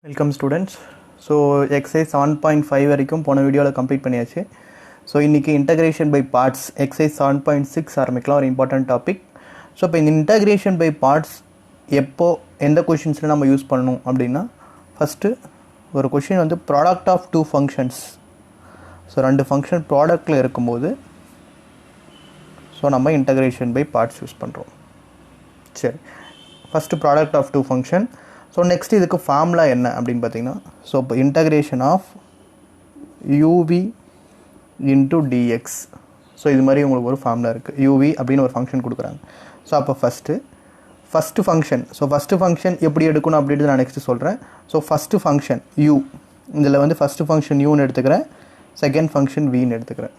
Welcome students. So exercise 7.5 வரைக்கும் போன வீடியோவில் கம்ப்ளீட் பண்ணியாச்சு. ஸோ இன்றைக்கி இன்டகிரேஷன் பை பார்ட்ஸ் எக்ஸசைஸ் 7.6 ஆரம்பிக்கலாம். ஒரு இம்பார்ட்டன்ட் டாபிக். ஸோ இப்போ இந்த இன்டகிரேஷன் பை பார்ட்ஸ் எந்த கொஷின்ஸில் நம்ம யூஸ் பண்ணணும் அப்படின்னா, ஃபஸ்ட்டு ஒரு கொஷின் வந்து product of two functions. So ரெண்டு ஃபங்க்ஷன் ப்ராடக்டில் இருக்கும்போது ஸோ நம்ம இன்டகிரேஷன் பை பார்ட்ஸ் யூஸ் பண்ணுறோம். சரி, first product of two function. So next இதுக்கு ஃபார்முலா என்ன அப்படின்னு பார்த்தீங்கன்னா, ஸோ இப்போ integration of UV into dx. So இது மாதிரி உங்களுக்கு ஒரு ஃபார்முலா இருக்குது. யூவி அப்படின்னு ஒரு ஃபங்க்ஷன் கொடுக்குறாங்க. ஸோ அப்போ first function. So first function எப்படி எடுக்கணும் அப்படின்றது நான் நெக்ஸ்ட்டு சொல்கிறேன். ஸோ ஃபஸ்ட்டு ஃபங்க்ஷன் யூ, இதில் வந்து ஃபஸ்ட்டு ஃபங்க்ஷன் யூன்னு எடுத்துக்கிறேன், செகண்ட் ஃபங்க்ஷன் வின்னு எடுத்துக்கிறேன்.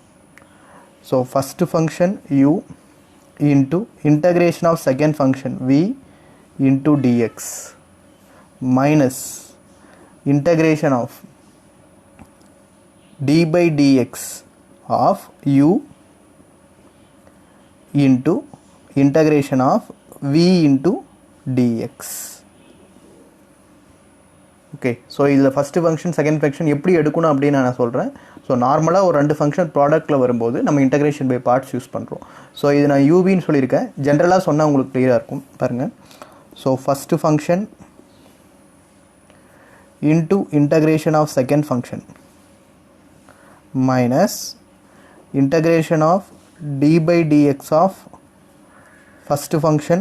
So first function U into integration of second function V into dx minus integration of d by dx of u into integration of v into dx. Okay, so இதில் first function second function எப்படி எடுக்கணும் அப்படின்னு நான் சொல்கிறேன். So நார்மலாக ஒரு ரெண்டு function ப்ராடக்ட்டில் வரும்போது நம்ம இன்டகிரேஷன் பை பார்ட்ஸ் யூஸ் பண்ணுறோம். ஸோ இது நான் யூவின்னு சொல்லியிருக்கேன், ஜென்ரலாக சொன்னால் உங்களுக்கு கிளியராக இருக்கும் பாருங்கள். So first function into integration of second function minus integration of d by dx of first function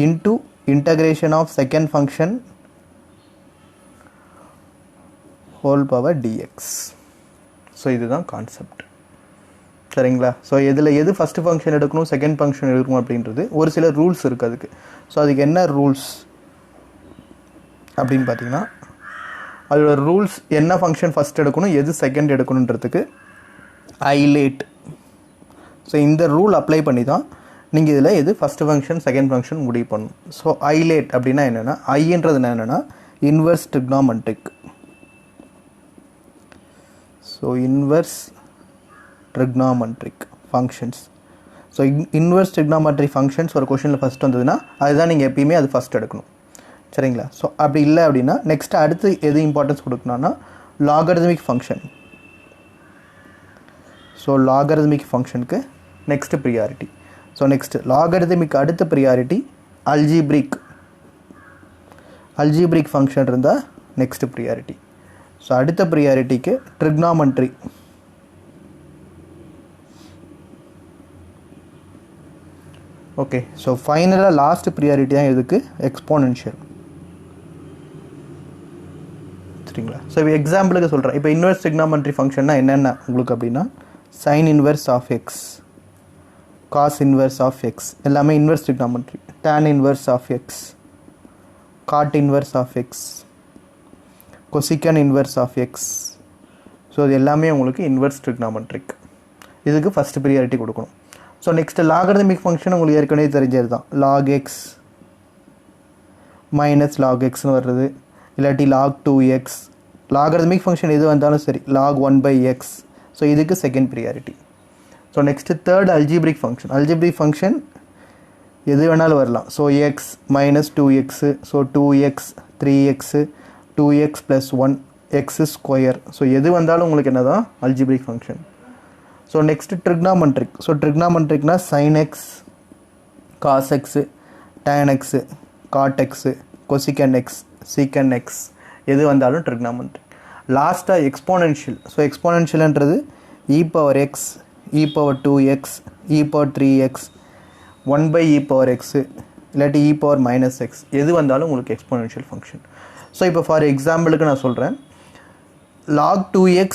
into integration of second function whole power dx. So இதுதான் கான்செப்ட், சரிங்களா? ஸோ இதில் எது ஃபஸ்ட்டு ஃபங்க்ஷன் எடுக்கணும் செகண்ட் ஃபங்க்ஷன் எடுக்கணும் அப்படின்றது ஒரு சில rules இருக்குது அதுக்கு. ஸோ அதுக்கு என்ன ரூல்ஸ் அப்படின்னு பார்த்தீங்கன்னா, அதோட ரூல்ஸ் என்ன ஃபங்க்ஷன் ஃபஸ்ட் எடுக்கணும் எது செகண்ட் எடுக்கணுன்றதுக்கு ஐலேட். ஸோ இந்த ரூல் அப்ளை பண்ணி தான் நீங்கள் இதில் எது ஃபஸ்ட்டு ஃபங்க்ஷன் செகண்ட் ஃபங்க்ஷன் முடிவு பண்ணணும். ஸோ ஐலேட் அப்படின்னா என்னென்னா, ஐன்றது என்னென்னா inverse trigonometric. So inverse trigonometric functions. So inverse trigonometric functions ஒரு கொஷனில் ஃபஸ்ட் வந்ததுன்னா அதுதான் நீங்கள் எப்பயுமே அது ஃபஸ்ட் எடுக்கணும், சரிங்களா? ஸோ அப்படி இல்லை அப்படின்னா நெக்ஸ்ட் அடுத்து எது இம்பார்ட்டன்ஸ் கொடுக்கணும்னா லாகரிதமிக் ஃபங்க்ஷன். ஸோ லாகரிதமிக் ஃபங்க்ஷனுக்கு next priority. So next logarithmic அடுத்த ப்ரியாரிட்டி அல்ஜிப்ரிக் ஃபங்க்ஷன் இருந்தால் நெக்ஸ்ட் ப்ரியாரிட்டி. ஸோ அடுத்த ப்ரியாரிட்டிக்கு ட்ரிக்னாமெட்ரி. ஓகே, ஸோ ஃபைனலாக லாஸ்ட் ப்ரியாரிட்டி தான் எதுக்கு எக்ஸ்போனென்ஷியல், சரிங்களா? ஸோ இப்போ எக்ஸாம்பிளுக்கு சொல்கிறேன். இப்போ இன்வெர்ஸ் ட்ரிக்னாமெட்ரி ஃபங்க்ஷன்னா என்னென்ன உங்களுக்கு அப்படின்னா, sine inverse of x, cos inverse of x எல்லாமே inverse trigonometry. Tan inverse of x, cot inverse of x, cosecant inverse of x. So இது எல்லாமே உங்களுக்கு இன்வெர்ஸ் ட்ரிக்னாமெட்ரிக். இதுக்கு ஃபஸ்ட்டு ப்ரியாரிட்டி கொடுக்கணும். ஸோ நெக்ஸ்ட்டு லாகரிதமிக் ஃபங்க்ஷன் உங்களுக்கு ஏற்கனவே தெரிஞ்சது தான். லாக் எக்ஸ் மைனஸ் லாக் எக்ஸ்னு வர்றது, இல்லாட்டி லாக் 2x. லாகரிதமிக் ஃபங்க்ஷன் எது வந்தாலும் சரி, லாக் 1/x. ஸோ இதுக்கு second priority. So next third algebraic function. Algebraic function எது வேணாலும் வரலாம். So x minus 2x, so 2x 3x 2x + 1 x square. So எது வந்தாலும் உங்களுக்கு என்ன தான் algebraic function. So next trigonometric. So ட்ரிக்னாமெட்ரிக்னா sine x, cos x, tan x, cot x, cosecant x, secant x எது வந்தாலும் ட்ரிக்னாமெட்ரிக். லாஸ்ட்டாக exponential. So எக்ஸ்போனென்ஷியல்ன்றது e⁻x, e⁻2x, e⁻3x, 1/e⁻x இல்லாட்டி e⁻−x எது வந்தாலும் உங்களுக்கு எக்ஸ்போனென்ஷியல் ஃபங்க்ஷன். ஸோ இப்போ ஃபார் எக்ஸாம்பிளுக்கு நான் சொல்கிறேன், lock 2x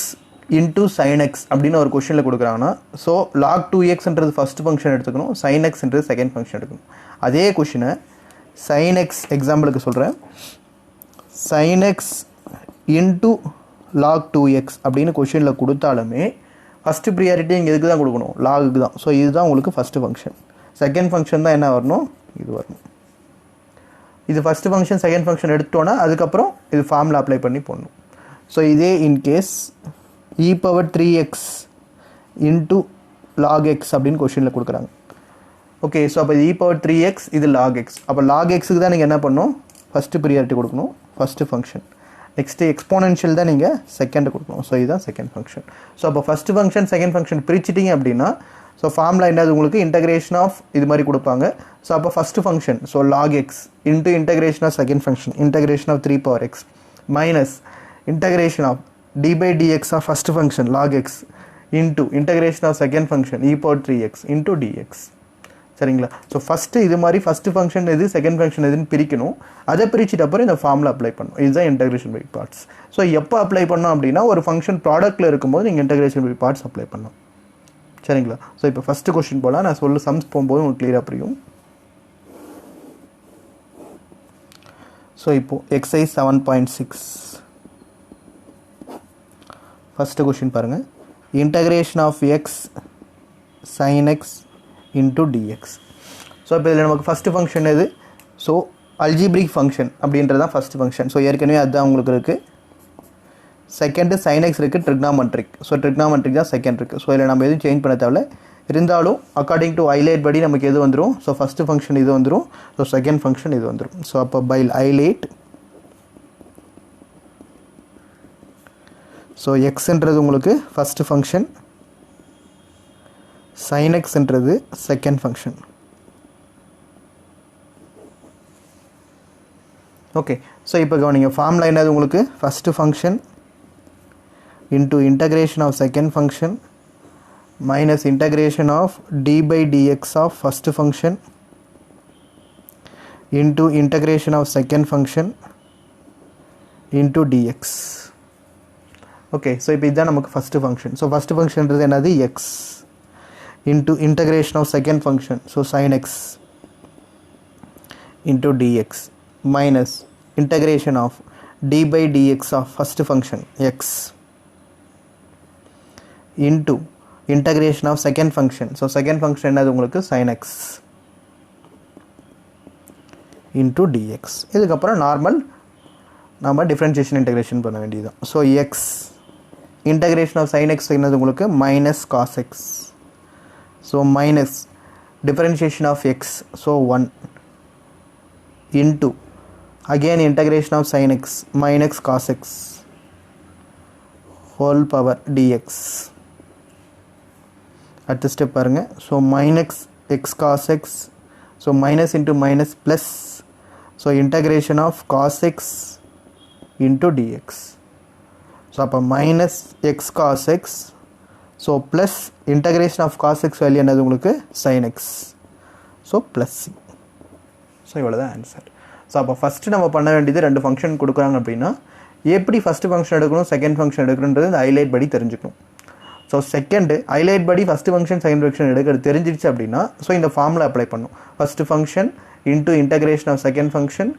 into sine x அப்படின்னு ஒரு கொஷனில் கொடுக்குறாங்கன்னா, ஸோ லாக் 2xன்றது ஃபஸ்ட்டு ஃபங்க்ஷன் எடுத்துக்கணும், சைன் எக்ஸ்ன்றது செகண்ட் ஃபங்க்ஷன் எடுக்கணும். அதே கொஷினை சைன் எக்ஸ் எக்ஸாம்பிளுக்கு சொல்கிறேன், sine x into lock 2x அப்படின்னு கொஷனில் கொடுத்தாலுமே ஃபஸ்ட்டு ப்ரியாரிட்டி இங்கே எதுக்கு தான் கொடுக்கணும், லாகுக்கு தான். ஸோ இதுதான் உங்களுக்கு ஃபஸ்ட்டு ஃபங்க்ஷன். செகண்ட் ஃபங்க்ஷன் தான் என்ன வரணும், இது வரணும். இது ஃபஸ்ட்டு ஃபங்க்ஷன் செகண்ட் ஃபங்க்ஷன் எடுத்தோன்னா அதுக்கப்புறம் இது ஃபார்முலா அப்ளை பண்ணி போடணும். ஸோ இதே in case e⁻3x into log X அப்படின்னு கொஷனில் கொடுக்குறாங்க. ஓகே, ஸோ அப்போ e⁻3x இது log x. அப்போ log xக்கு தான் நீங்கள் என்ன பண்ணணும், ஃபஸ்ட்டு ப்ரியாரிட்டி கொடுக்கணும், ஃபஸ்ட்டு ஃபங்க்ஷன். நெக்ஸ்ட்டு எக்ஸ்போனென்ஷியல் தான் நீங்கள் செகண்ட் கொடுக்கணும். ஸோ இதுதான் செகண்ட் ஃபங்க்ஷன். ஸோ அப்போ ஃபஸ்ட்டு ஃபங்க்ஷன் செகண்ட் ஃபங்க்ஷன் பிரிச்சிட்டிங்க அப்படின்னா ஸோ ஃபார்முலா என்னது உங்களுக்கு இன்டகிரேஷன் ஆஃப் இது மாதிரி கொடுப்பாங்க. ஸோ அப்போ first function so log x into integration of second function integration of 3 power x minus integration of d by dx of first function log x into integration of second function e power 3x இன்ட்டு dx. சரிங்களா? So first இது மாதிரி first function எது second function எதுன்னு பிரிக்கணும். அதை பிரிச்சுட்டு அப்புறம் இந்த ஃபார்முலா அப்ளை பண்ணணும். இதுதான் இன்டகிரேஷன் பை பார்ட்ஸ். ஸோ எப்போ அப்ளை பண்ணோம் அப்படின்னா ஒரு ஃபங்க்ஷன் ப்ராடக்ட்டில் இருக்கும்போது நீங்கள் இன்டகிரேஷன் பை பார்ட்ஸ் அப்ளை பண்ணணும். சரிங்களா? ஸோ இப்போ ஃபஸ்ட்டு கொஸ்டின் போகலாம். நான் சம்ஸ் போகும்போது உங்களுக்கு கிளியராக புரியும். ஸோ இப்போது எக்ஸைஸ் 7.6 ஃபஸ்ட்டு கொஸ்டின் பாருங்கள். Integration of x sin x into dx. So இப்போ இதில் நமக்கு ஃபஸ்ட்டு ஃபங்க்ஷன் எது? ஸோ அல்ஜிப்ரிக் ஃபங்க்ஷன் அப்படின்றது தான் ஃபஸ்ட்டு ஃபங்க்ஷன். ஸோ ஏற்கனவே அதுதான் உங்களுக்கு இருக்குது. செகண்டு sin x இருக்குது ட்ரிக்னாமெட்ரிக். ஸோ ட்ரிக்னாமெட்ரிக் தான் செகண்ட் இருக்குது. ஸோ இதில் நம்ம எதுவும் சேஞ்ச் பண்ண தேவையில்ல. இருந்தாலும் அக்கார்டிங் டு ஹைலைட் படி நமக்கு எது வந்துடும்? ஸோ ஃபஸ்ட்டு ஃபங்க்ஷன் இது வந்துடும். ஸோ செகண்ட் ஃபங்க்ஷன் இது வந்துடும். ஸோ அப்போ பை ஹைலைட் ஸோ எக்ஸ்ன்றது உங்களுக்கு ஃபஸ்ட்டு ஃபங்க்ஷன், sin xன்றது செகண்ட் ஃபங்க்ஷன். ஓகே. ஸோ இப்போ கவனிங்க ஃபார்முலா என்னது உங்களுக்கு? First function into integration of second function minus integration of d by dx of first function into integration of second function into dx. Okay. So இப்போ இதுதான் நமக்கு first function. So first ஃபங்க்ஷன்றது என்னது? X into integration of second function so sin x into dx minus integration of d by dx of first function x into integration of second function so second function என்னது உங்களுக்கு sin x into dx. இதுக்கப்புறம் normal நம்ம differentiation integration பண்ண வேண்டியதுதான். So x integration of sin x என்னது உங்களுக்கு minus cos x. So minus differentiation of x so 1 into again integration of sin x minus cos x whole power dx. அடுத்த step பாருங்க. So minus x cos x so minus into minus plus so integration of cos x into dx. So அப்போ minus x cos x so plus integration of cos x value என்னது உங்களுக்கு? Sine x. So plus C. So இவ்வளோ தான் answer. So அப்போ first நம்ம பண்ண வேண்டியது ரெண்டு ஃபங்க்ஷன் கொடுக்குறாங்க அப்படின்னா எப்படி ஃபஸ்ட்டு ஃபங்க்ஷன் எடுக்கணும் செகண்ட் ஃபங்க்ஷன் எடுக்கணுன்றது இந்த ஹைலைட் படி தெரிஞ்சுக்கணும். ஸோ செகண்டு ஹைலைட் படி ஃபஸ்ட்டு ஃபங்க்ஷன் செகண்ட் ஃபங்க்ஷன் எடுக்கிறது தெரிஞ்சிடுச்சு அப்படின்னா ஸோ இந்த ஃபார்முலா அப்ளை பண்ணும். First function into integration of second function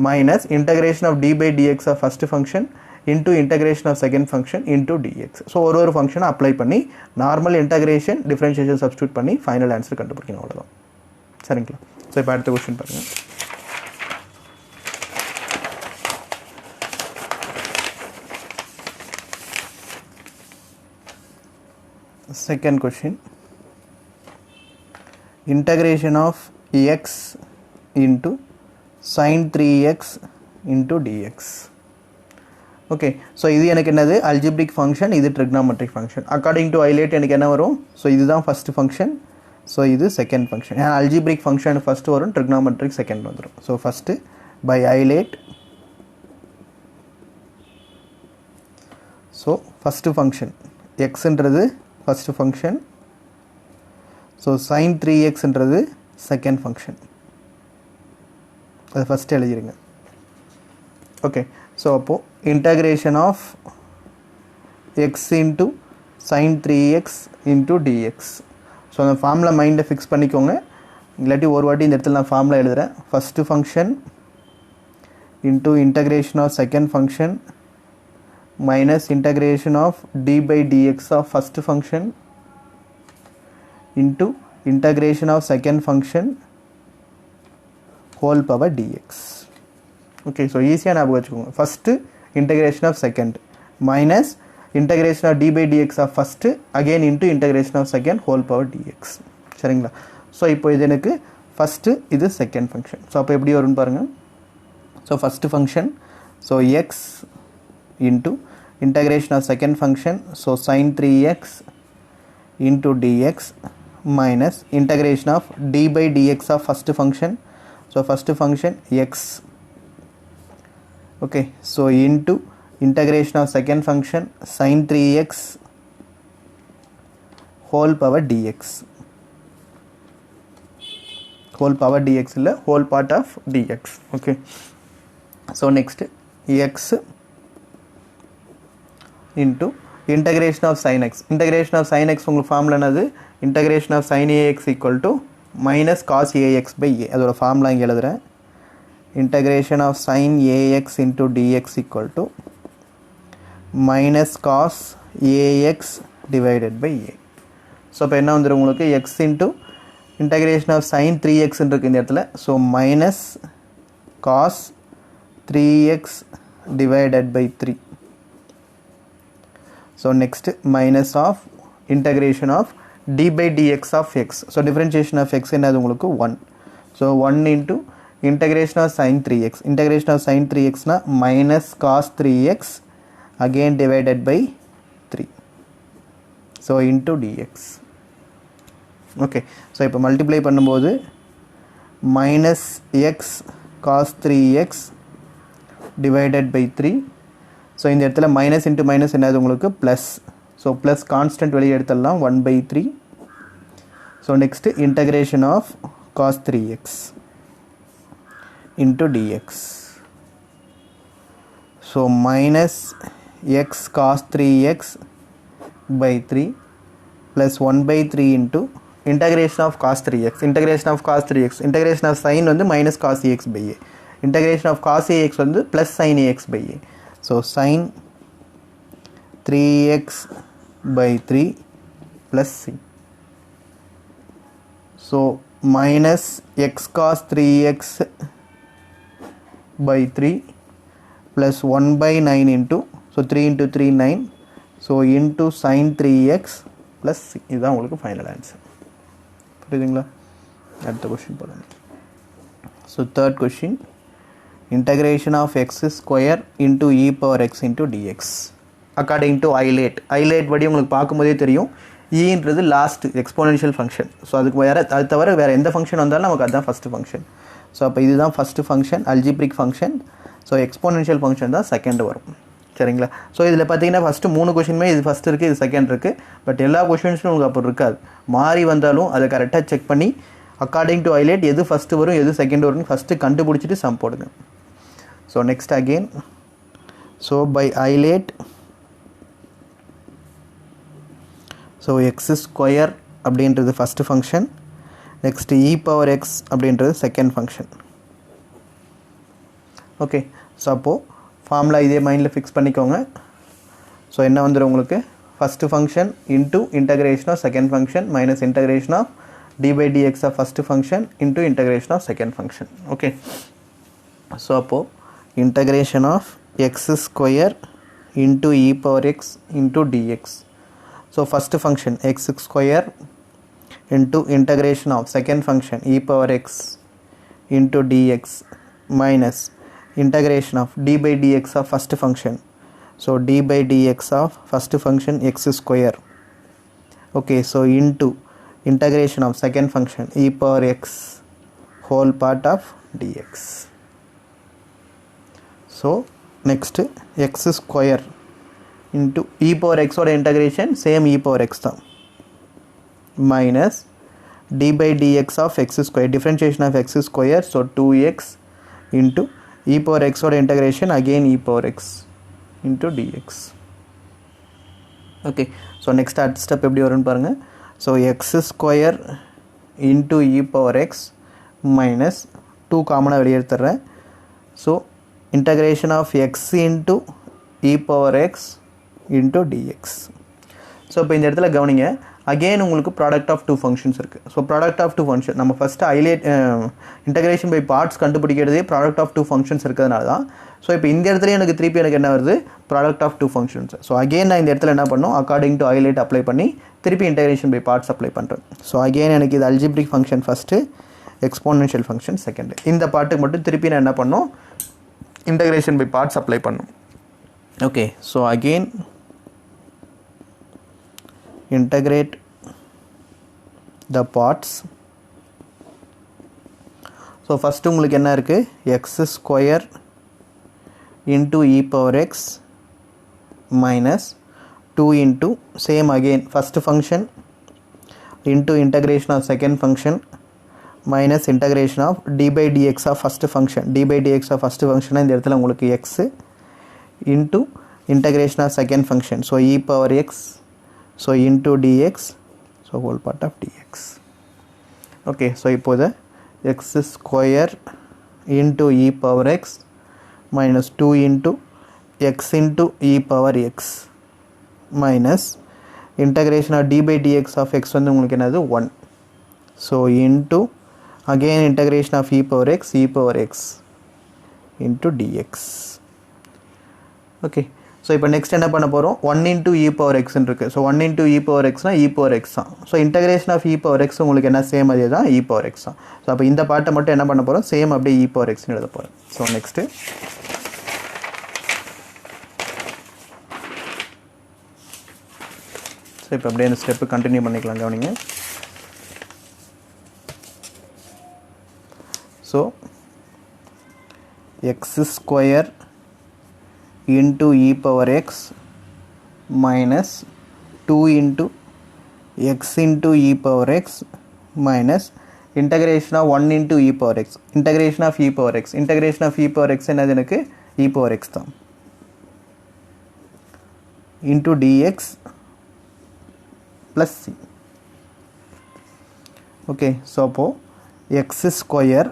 minus integration of d by dx of first function into integration of second function into dx. So ஒரு ஃபங்க்ஷனை apply பண்ணி normal integration differentiation substitute பண்ணி final answer கண்டுபிடிக்கணும். அவ்வளோதான். சரிங்களா? So இப்போ அடுத்த question பாருங்கள். Second question integration of x into sin 3x into dx. Okay. So இது எனக்கு என்னது? அல்ஜிப்ரிக் ஃபங்க்ஷன், இது trigonometric function. According to ILATE எனக்கு என்ன வரும்? ஸோ இதுதான் ஃபஸ்ட்டு ஃபங்க்ஷன், ஸோ இது செகண்ட் ஃபங்க்ஷன். ஏன்னா அல்ஜிப்ரிக் ஃபங்க்ஷன் ஃபஸ்ட்டு வரும், ட்ரிக்னாமெட்ரிக் செகண்ட் வந்துடும். So first by ILATE so first function எக்ஸுன்றது ஃபஸ்ட்டு ஃபங்க்ஷன், ஸோ sin 3xன்றது செகண்ட் ஃபங்க்ஷன். அது ஃபஸ்ட்டு எழுதிருங்க. ஓகே. ஸோ அப்போது integration of x into sin 3x into dx. So அந்த formula மைண்டை fix பண்ணிக்கோங்க. இல்லாட்டி ஒரு வாட்டி இந்த இடத்துல நான் ஃபார்முலா எழுதுகிறேன். First function into integration of second function minus integration of d by dx of first function into integration of second function whole power dx. Okay, so easy ஞாபகம் வச்சுக்கோங்க. first integration of second minus integration of d by dx of first again into integration of second whole power dx. சரிங்களா? So இப்போ இது எனக்கு first, இது second function. So அப்போ எப்படி வரும்னு பாருங்கள். So first function, so x into integration of second function, so sin 3x into dx minus integration of d by dx of first function, so first function x, okay, so into integration of second function sin 3x whole power dx, whole power dx illa whole part of dx, okay. So next x into integration of sin x, integration of sin x உங்களுக்கு formula என்னது, integration of sin ax equal to minus cos ax by a, அதோட formula இங்கே எழுதுறேன், integration of sin ax into dx equal to minus cos ax divided by a. So இப்போ என்ன வந்துடும் உங்களுக்கு, x into integration of sin 3x இருக்கு இந்த இடத்துல, so minus cos 3x divided by 3. So next minus of integration of d by dx of x, so differentiation of x என்னது உங்களுக்கு 1, so 1 into integration of sin 3x, integration of sin 3x na minus cos 3x again divided by 3, so into dx, okay. So இப்போ multiply பண்ணும்போது minus x cos 3x divided by 3, so இந்த இடத்துல minus into minus என்னது உங்களுக்கு plus, so plus constant வெளியே எடுத்துடலாம் 1 by 3, so next integration of cos 3x into dx, so minus x cos 3x by 3 plus 1 by 3 into integration of cos 3x, integration of cos 3x, integration of sin வந்து minus cos ax by a, integration of cos ax வந்து plus sin ax by a, so sin 3x by 3 plus c, so minus x cos 3x by 3 plus 1 by 9 into, so 3 into 3 9, so into sin 3x plus c, இதுதான் உங்களுக்கு final answer. புரியுதுங்களா? அடுத்த question போகலாம். So third question, integration of x square into e power x into dx according to Eilert. Eilert படி உங்களுக்கு பார்க்கும்போதே தெரியும், ஈன்றது last exponential function, so அதுக்கு வேறு அது தவிர வேறு எந்த ஃபங்க்ஷன் வந்தாலும் நமக்கு அதுதான் ஃபஸ்ட்டு ஃபங்க்ஷன். ஸோ அப்போ இதுதான் first function, algebraic function, so exponential function தான் செகண்ட் வரும், சரிங்களா? ஸோ இதில் பார்த்தீங்கன்னா ஃபஸ்ட்டு 3 கொஷினுமே இது ஃபஸ்ட் இருக்குது, இது செகண்ட் இருக்குது, பட் எல்லா கொஷின்ஸும் உங்களுக்கு அப்போ இருக்காது, மாறி வந்தாலும் அதை கரெக்டாக செக் பண்ணி அக்கார்டிங் டு Eilert எது ஃபஸ்ட்டு வரும் எது செகண்ட் வரும்னு ஃபஸ்ட்டு கண்டுபிடிச்சிட்டு சம் போடுங்க. So next again, so by Eilert, so x square அப்படின்றது first function, next e power x அப்படின்றது second function, okay. so அப்போ ஃபார்முலா இதே மைண்டில் ஃபிக்ஸ் பண்ணிக்கோங்க. ஸோ என்ன வந்துடும் உங்களுக்கு, first function into integration of second function minus integration of d by dx of first function into integration of second function, okay. so அப்போ integration of x square into e power x into dx, so first function x square into integration of second function e power x into dx minus integration of d by dx of first function, so d by dx of first function x square, okay, so into integration of second function e power x whole part of dx. So next x square into e power x ஓட integration same e power x தான் minus d by dx of x square, differentiation of x square, so 2x into e power x ஓட integration again e power x into dx, okay. so next அடுத்த step எப்படி வரும்னு பாருங்க. so x square into e power x minus 2 காமனாக வெளியே எடுத்துறேன், so integration of x into e power x into dx. So இப்போ இந்த இடத்துல கவனிங்க, அகெயின் உங்களுக்கு ப்ராடக்ட் ஆஃப் 2 ஃபங்க்ஷன்ஸ் இருக்குது. ஸோ ப்ராடக்ட் ஆஃப் 2 ஃபங்க்ஷன் நம்ம first Eilert integration by parts கண்டுபிடிக்கிறதே ப்ராடக்ட் ஆஃப் 2 ஃபங்க்ஷன்ஸ் இருக்கிறதுனால தான். ஸோ இப்போ இந்த இடத்துல எனக்கு திருப்பி எனக்கு என்ன வருது, product of 2 functions. So again நான் இந்த இடத்துல என்ன பண்ணணும், அக்கார்டிங் டு Eilert அப்ளை பண்ணி திருப்பி இன்டகிரேஷன் பை பார்ட்ஸ் அப்ளை பண்ணுறேன். ஸோ அகெயின் எனக்கு இது algebraic function first, exponential function second. இந்த பாட்டுக்கு மட்டும் திருப்பி நான் என்ன பண்ணணும், இன்டகிரேஷன் பை பார்ட்ஸ் அப்ளை பண்ணும். Okay, so again integrate the parts. So first உங்களுக்கு என்ன இருக்கு, x square into e power x minus 2 into same again first function into integration of second function minus integration of d by dx of first function. d by dx of first function இந்த இடத்துல உங்களுக்கு x into integration of second function, so e power x, so into dx, so whole part of dx. Okay, so இப்போது x square into e power x minus 2 into x into e power x minus integration of d by dx of x வந்து உங்களுக்கு என்னது 1, so into again integration of e power x into dx. Okay, so இப்போ next என்ன பண்ண போகிறோம், 1 into e power x இருக்குது. So 1 into e power x e power x தான். So integration of e power x உங்களுக்கு என்ன same அதே தான் e power x தான். ஸோ அப்போ இந்த பார்ட்டை மட்டும் என்ன பண்ண போகிறோம், சேம் அப்படியே e power x எழுத போகிறோம். ஸோ நெக்ஸ்ட்டு ஸோ இப்போ அப்படியே இந்த ஸ்டெப்பு கண்டினியூ பண்ணிக்கலாம், கவனிங்க. So x square into e power x minus 2 into x into e power x minus integration of 1 into e power x, integration of e power x, integration of e power x என்னது எனக்கு e power x தான், into dx plus c. Okay, so அப்போ x square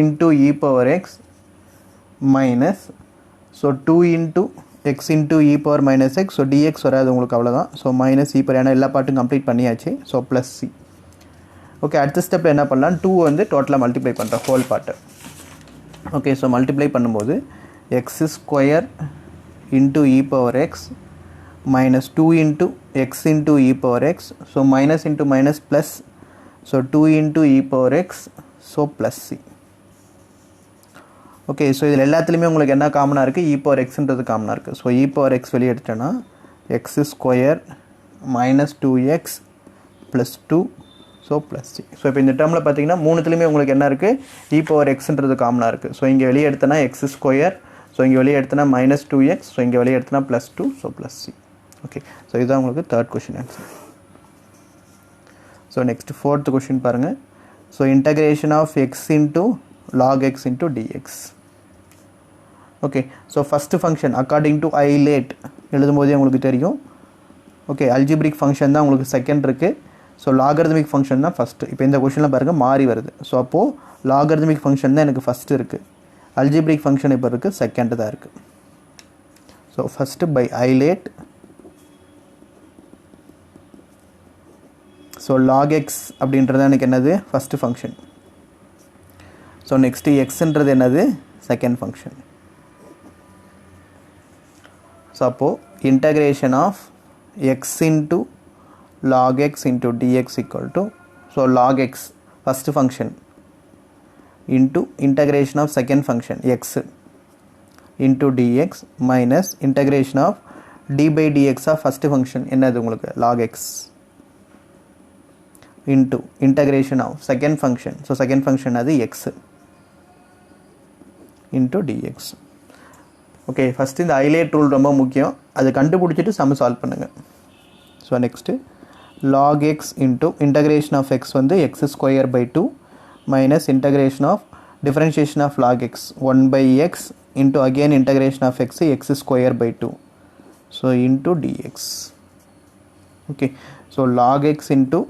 into e power x minus, so 2 into x into e power minus x, so dx வராது உங்களுக்கு அவ்வளோதான். So minus e power, ஏன்னா எல்லா பார்ட்டும் complete பண்ணியாச்சு. So plus C. Okay, அடுத்த ஸ்டெப்பில் என்ன பண்ணலாம், 2 வந்து டோட்டலாக மல்டிப்ளை பண்ணுறோம் whole part. Okay, so multiply பண்ணும்போது x square into e power x minus 2 into x into e power x, so minus into minus plus, so 2 into e power x, so plus c. Okay, so இதில் எல்லாத்துலேயுமே உங்களுக்கு என்ன காமனாக இருக்குது, e power xன்றது காமனாக இருக்குது. So e power x வெளியே எடுத்தோன்னா x square minus 2x plus 2, so plus C. So இப்போ இந்த டேர்மில் பார்த்தீங்கன்னா மூணுத்துலேயுமே உங்களுக்கு என்ன இருக்குது, e power xன்றது காமனாக இருக்குது. ஸோ இங்கே வெளியே எடுத்தோன்னா x ஸ்கொயர், ஸோ இங்கே வெளியே எடுத்தோன்னா மைனஸ் 2x, ஸோ இங்கே வெளியே எடுத்தோன்னா plus 2, so plus C. Okay, so இதுதான் உங்களுக்கு third question answer. So next fourth question பாருங்கள். So integration of x into log x into dx. Okay, so first function according to ILATE எழுதும்போதே உங்களுக்கு தெரியும். Okay, algebraic function தான் உங்களுக்கு second இருக்குது. So logarithmic function தான் ஃபஸ்ட்டு. இப்போ இந்த கொஷனில் பாருங்கள் மாறி வருது. ஸோ அப்போது லாகரிதமிக் ஃபங்க்ஷன் தான் எனக்கு ஃபஸ்ட்டு இருக்குது, அல்ஜிப்ரிக் ஃபங்க்ஷன் இப்போ இருக்குது செகண்ட் தான் இருக்குது. So first by ILATE, so log x அப்படின்றது எனக்கு என்னது ஃபஸ்ட்டு ஃபங்க்ஷன். ஸோ நெக்ஸ்ட்டு எக்ஸ்ன்றது என்னது செகண்ட் ஃபங்க்ஷன். ஸோ அப்போது integration of x into log x into dx equal to, so log x first function into integration of second function x into dx minus integration of d by dx of first function என்னது உங்களுக்கு log x into integration of second function, so second function அது X into dx. Okay, first இந்த ILATE rule ரொம்ப முக்கியம், அதை கண்டுபிடிச்சிட்டு sum solve பண்ணுங்கள். So next log x into integration of x வந்து x square by 2 minus integration of differentiation of log x 1 by x into again integration of x x square by 2, so into dx. Okay, so log x into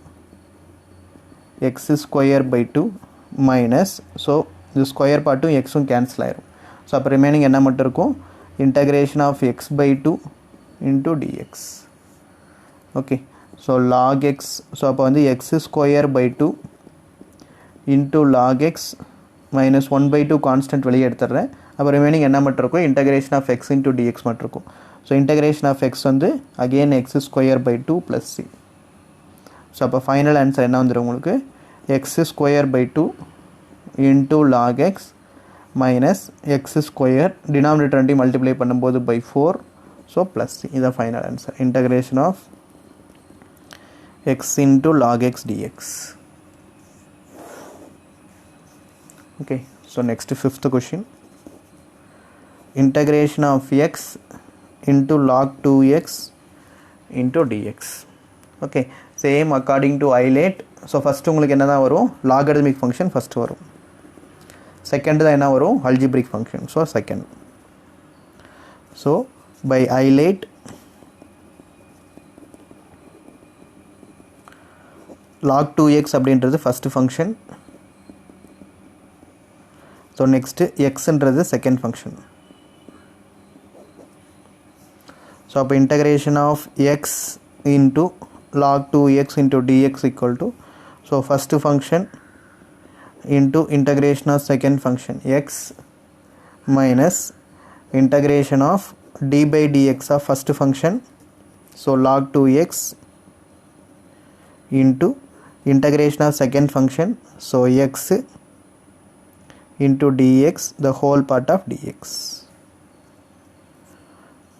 x square by 2 minus, so இது square பார்ட்டும் எக்ஸும் cancel ஆயிரும். ஸோ அப்போ remaining என்ன மட்டும் இருக்கும், integration of x by 2 into dx. Okay, so log x, so அப்போ வந்து x square by 2 into log x minus 1 by 2 constant வெளியே எடுத்துடுறேன். அப்போ ரிமைனிங் என்ன மட்டும் இருக்கும், integration of x into dx மட்டும் இருக்கும். ஸோ இன்டகிரேஷன் ஆஃப் எக்ஸ் வந்து again x square by 2 plus C. So அப்போ ஃபைனல் ஆன்சர் என்ன வந்துடும் உங்களுக்கு, x square by 2 into log x minus x square denominator and multiply பண்ணும்போது by 4 so plus c is the final answer integration of x into log x dx. Okay, so next fifth question, integration of x into log 2x into dx. Okay, same according to Eilert. So first உங்களுக்கு என்னதான் வரும், logarithmic function first வரும், second தான் என்ன வரும், algebraic function, so second. So by Eilert log 2x அப்படின்றது first function, so next x என்றது second function. So அப்போ integration of x into log 2x into dx equal to, so first function into integration of second function x minus integration of d by dx of first function, so log 2x into integration of second function, so x into dx the whole part of dx.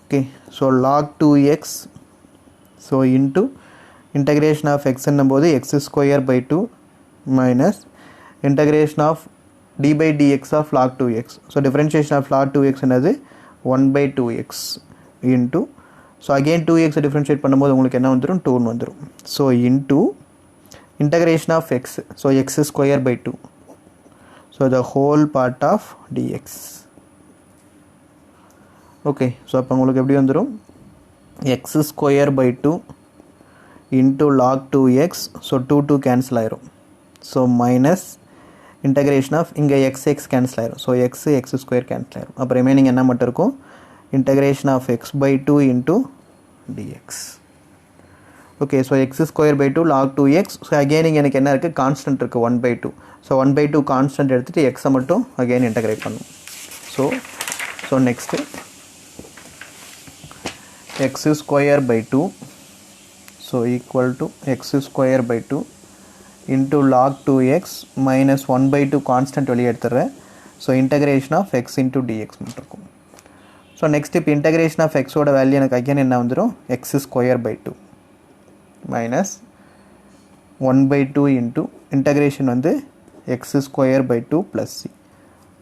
Okay, so log 2x, so into integration of x என்னும்போது x square by 2 minus integration of d by dx of log 2x, so differentiation of log 2x என்னது 1 by 2x into, so again 2x differentiate பண்ணும்போது உங்களுக்கு என்ன வந்துரும், 2 வந்துரும், so into integration of x, so x square by 2, so the whole part of dx. Okay, so அப்போ உங்களுக்கு எப்படி வந்துரும், x square by 2 into log 2x, so 2 cancel ஆயிரும், so minus integration of இங்கே x cancel ஆயிரும், so x square cancel ஆயிரும், அப்போ remaining என்ன மட்டும் இருக்கும், integration of x by 2 into dx. Okay, so x square by 2 log 2x, so again இங்கே எனக்கு என்ன இருக்குது, constant இருக்குது 1 by 2, so 1 by 2 constant எடுத்துட்டு x மட்டும் again integrate பண்ணும், so next x square by 2, so equal to x square by 2 into log 2x minus 1 by 2 constant வெளியே எடுத்துறேன், so integration of x into dx மட்டும். So next இப்போ integration of x ஓட value எனக்கு again என்ன வந்துரும், x square by 2 minus 1 by 2 into integration வந்து x square by 2 plus c.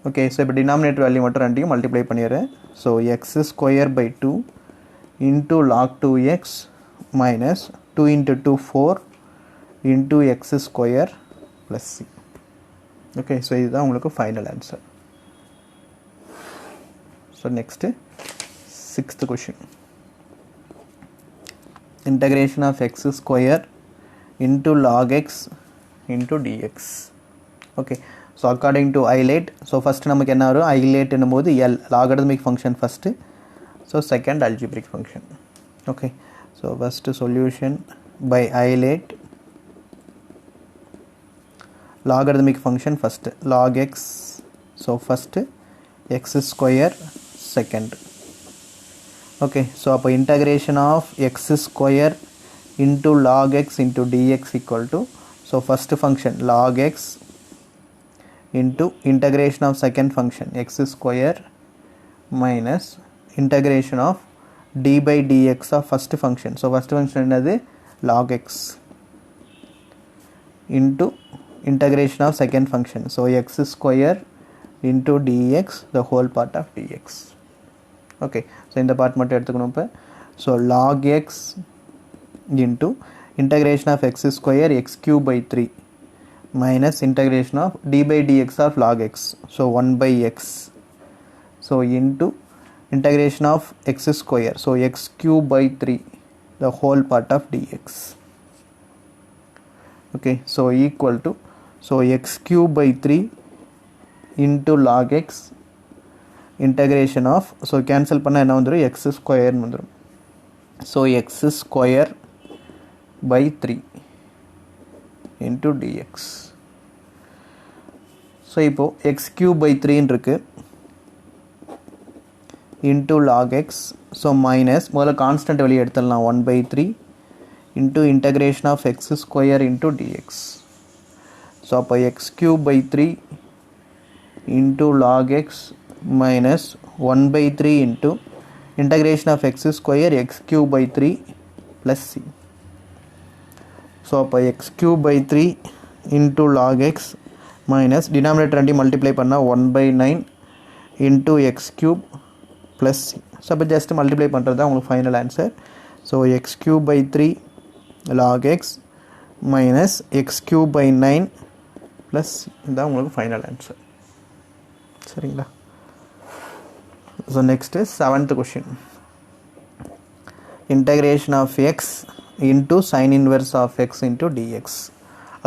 Okay, so இப்போ denominator வேல்யூ மட்டும் ரெண்டையும் multiply பண்ணிடுறேன், so x square by 2 into log 2x minus 2 into 2 4 into x square plus c. Okay, so இதுதான் உங்களுக்கு final answer. So next sixth question, integration of x square into log x into dx. Okay, so according to Eilert, so first நமக்கு என்ன வரும், Eilert என்னும்போது L logarithmic function first, so second algebraic function. Okay, so first solution by Eilert, logarithmic function first log x, so first x square second. Okay, so அப்போ integration of x square into log x into dx equal to, so first function log x into integration of second function x square minus integration of d by dx of first function, so first function என்னது log x into integration of second function, so x square into dx the whole part of dx. Okay, so இந்த part மட்டும் எடுத்துக்கணும் இப்போ, so log x into integration of x square x cube by 3 minus integration of d by dx of log x, so 1 by x, so into integration of x square, so x cube by 3 the whole part of dx. Okay, so equal to, so x cube by 3 into log x integration of, so cancel பண்ண என்ன வந்துரும், x square வந்துரும், so x square by 3 into dx. so இப்போ x cube by 3 இருக்கு into log x, so minus முதல்ல constant வெளியே எடுத்துடலாம் 1 by 3 into integration of x square into dx, so அப்போ x cube by 3 into log x minus 1 by 3 into integration of x square x cube by 3 plus c. So அப்போ x cube by 3 into log x minus denominator ரெண்டி multiply பண்ணா 1 by 9 into x cube plus c. So அப்போ just multiply பண்ணுறது உங்களுக்கு final answer. So x cube by 3 log x minus x cube by 9 plus c. இதுதான் உங்களுக்கு final answer. சரிங்களா? So next is 7th question. Integration of x into sin inverse of x into dx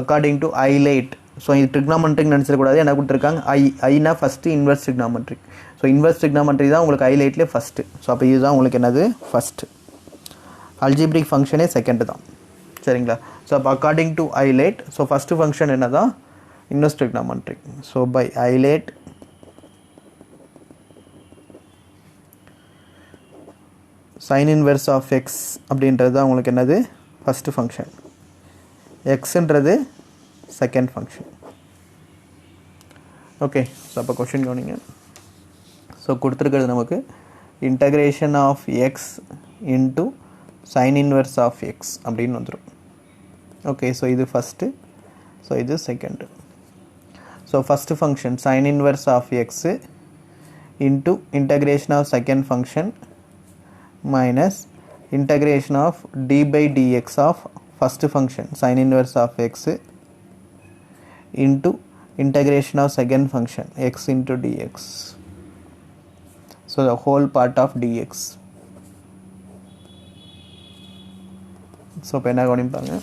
according to Eilert. So இது trigonometric நினச்சிடக்கூடாது, என்ன கொடுத்துருக்காங்க ஐனா first inverse trigonometric. So inverse trigonometry தான் உங்களுக்கு ஐலைட்லேயே ஃபஸ்ட்டு. ஸோ அப்போ இதுதான் உங்களுக்கு என்னது ஃபஸ்ட்டு. அல்ஜிப்ரிக் ஃபங்க்ஷனே செகண்டு தான். சரிங்களா? ஸோ அப்போ according to ILATE, so first function என்ன தான் inverse trigonometric. So by ILATE sin inverse of x அப்படின்றது தான் உங்களுக்கு என்னது ஃபஸ்ட்டு ஃபங்க்ஷன், எக்ஸுன்றது செகண்ட் ஃபங்க்ஷன். ஓகே, ஸோ அப்போ கொஷின் கவனிங்க. ஸோ கொடுத்துருக்கிறது நமக்கு integration of x into sine inverse of x அப்படின்னு வந்துடும். ஓகே, ஸோ இது ஃபஸ்ட்டு, ஸோ இது second. So first function sine inverse of x into integration of second function minus integration of d by dx of first function sin inverse of x into integration of second function x into dx. So the whole part of dx. So penna kavanipaanga.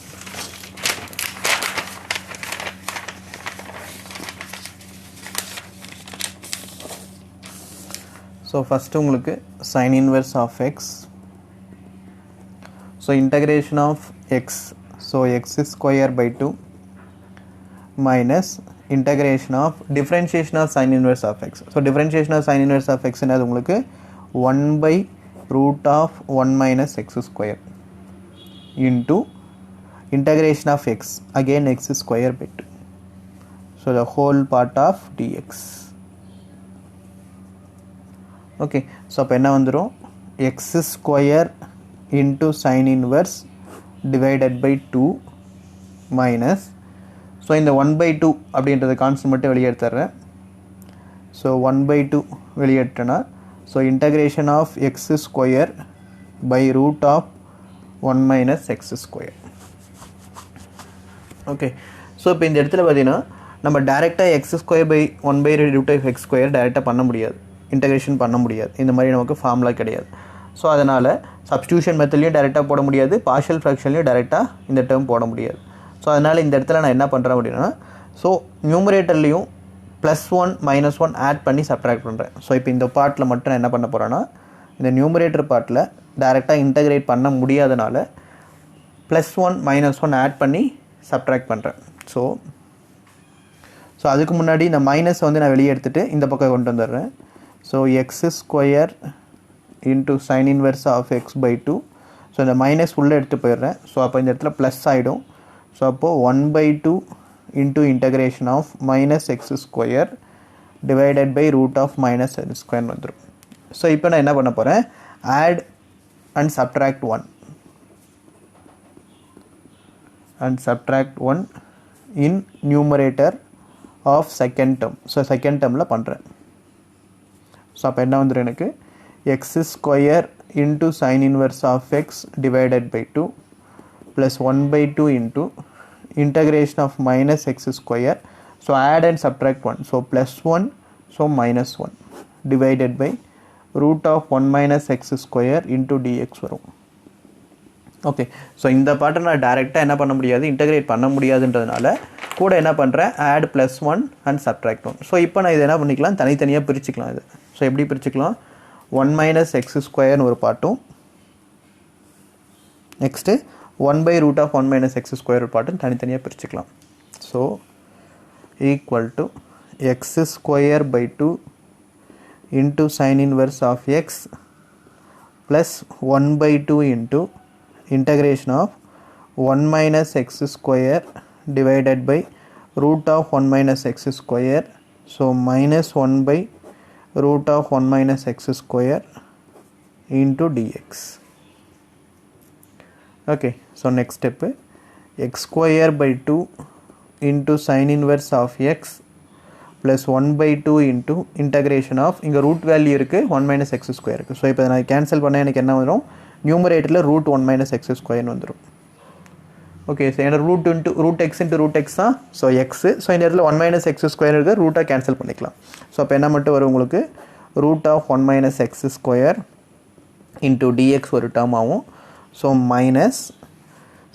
So first உங்களுக்கு sin inverse of x, so integration of x, so x square by 2 minus integration of differentiation of sin inverse of x. So differentiation of sin inverse of x என்னது உங்களுக்கு 1 by root of 1 minus x square into integration of x, again x square by 2. So the whole part of dx. Okay, so அப்போ என்ன வந்துடும் x square into sine inverse divided by 2 minus, so இந்த 1/2 அப்படின்றது constant மட்டும் வெளியே எடுத்துடுறேன். So 1/2 வெளியேற்றனா, so integration of x square by root of 1 minus x square. Okay, so இப்போ இந்த இடத்துல பார்த்தீங்கன்னா நம்ம டேரெக்டாக X square by 1/√x square டேரெக்டாக பண்ண முடியாது, இன்டகிரேஷன் பண்ண முடியாது. இந்த மாதிரி நமக்கு ஃபார்முலா கிடையாது. ஸோ அதனால் சப்ஸ்டியூஷன் மெத்தட்லையும் டேரெக்டாக போட முடியாது, பார்ஷியல் ஃப்ராக்ஷன்லையும் டேரெக்டாக இந்த டேர்ம் போட முடியாது. ஸோ அதனால் இந்த இடத்துல நான் என்ன பண்ணுறேன் அப்படின்னா, ஸோ நியூமரேட்டர்லேயும் +1 -1 ஆட் பண்ணி சப்ட்ராக்ட் பண்ணுறேன். ஸோ இப்போ இந்த பார்ட்டில் மட்டும் நான் என்ன பண்ண போகிறேன்னா, இந்த நியூமரேட்டர் பார்ட்டில் டேரெக்டாக இன்டகிரேட் பண்ண முடியாதனால +1 -1 ஆட் பண்ணி சப்ட்ராக்ட் பண்ணுறேன். ஸோ அதுக்கு முன்னாடி இந்த மைனஸ் வந்து நான் வெளியே எடுத்துகிட்டு இந்த பக்கம் கொண்டு வந்துடுறேன். So x square into sine inverse of x by 2. So இந்த மைனஸ் உள்ளே எடுத்து போயிடுறேன். ஸோ அப்போ இந்த இடத்துல ப்ளஸ் ஆகிடும். ஸோ அப்போது 1/2 into integration of minus x square divided by root of minus x square வந்துடும். ஸோ இப்போ நான் என்ன பண்ண போகிறேன், add and subtract 1 and subtract 1 in numerator of second term. So second டேர்மில் பண்ணுறேன். ஸோ அப்போ என்ன வந்துடும் எனக்கு, x square into sine inverse of x divided by 2 plus 1/2 into integration of minus x square. So add and subtract 1. So +1, so -1 divided by root of 1 minus x square into dx வரும். Okay, so இந்த பாட்டை நான் டேரெக்டாக என்ன பண்ண முடியாது, integrate பண்ண முடியாதுன்றதுனால கூட என்ன பண்ணுறேன், ஆட் +1 அண்ட் சப்ட்ராக்ட் 1. ஸோ இப்போ நான் இதை என்ன பண்ணிக்கலாம், தனித்தனியாக பிரிச்சுக்கலாம். இது ஸோ எப்படி பிரிச்சுக்கலாம், 1 minus x squareனு ஒரு பாட்டும், next 1/root of 1 minus x square ஒரு பாட்டும் தனித்தனியாக பிரிச்சுக்கலாம். So equal to x square by 2 into sin inverse of x plus 1/2 into integration of 1 minus x square divided by root of 1 minus x square So minus 1 by root of 1 minus x square into dx. Okay, so next step, x square by 2 into sin inverse of x plus 1 by 2 into integration of இங்கே root value இருக்குது 1 minus x square இருக்குது. So இப்போ நான் cancel பண்ண எனக்கு என்ன வரும், நியூமரேட்டரில் root 1 minus x square வந்துடும். ஓகே, ஸோ என்ன root x into root x தான், ஸோ x. ஸோ இந்த இடத்துல 1 minus x square இருக்குது, ரூட்டாக கேன்சல் பண்ணிக்கலாம். ஸோ அப்போ என்ன மட்டும் வரும் உங்களுக்கு, root of 1 minus x square into dx ஒரு டேர்ம் ஆகும். ஸோ மைனஸ்,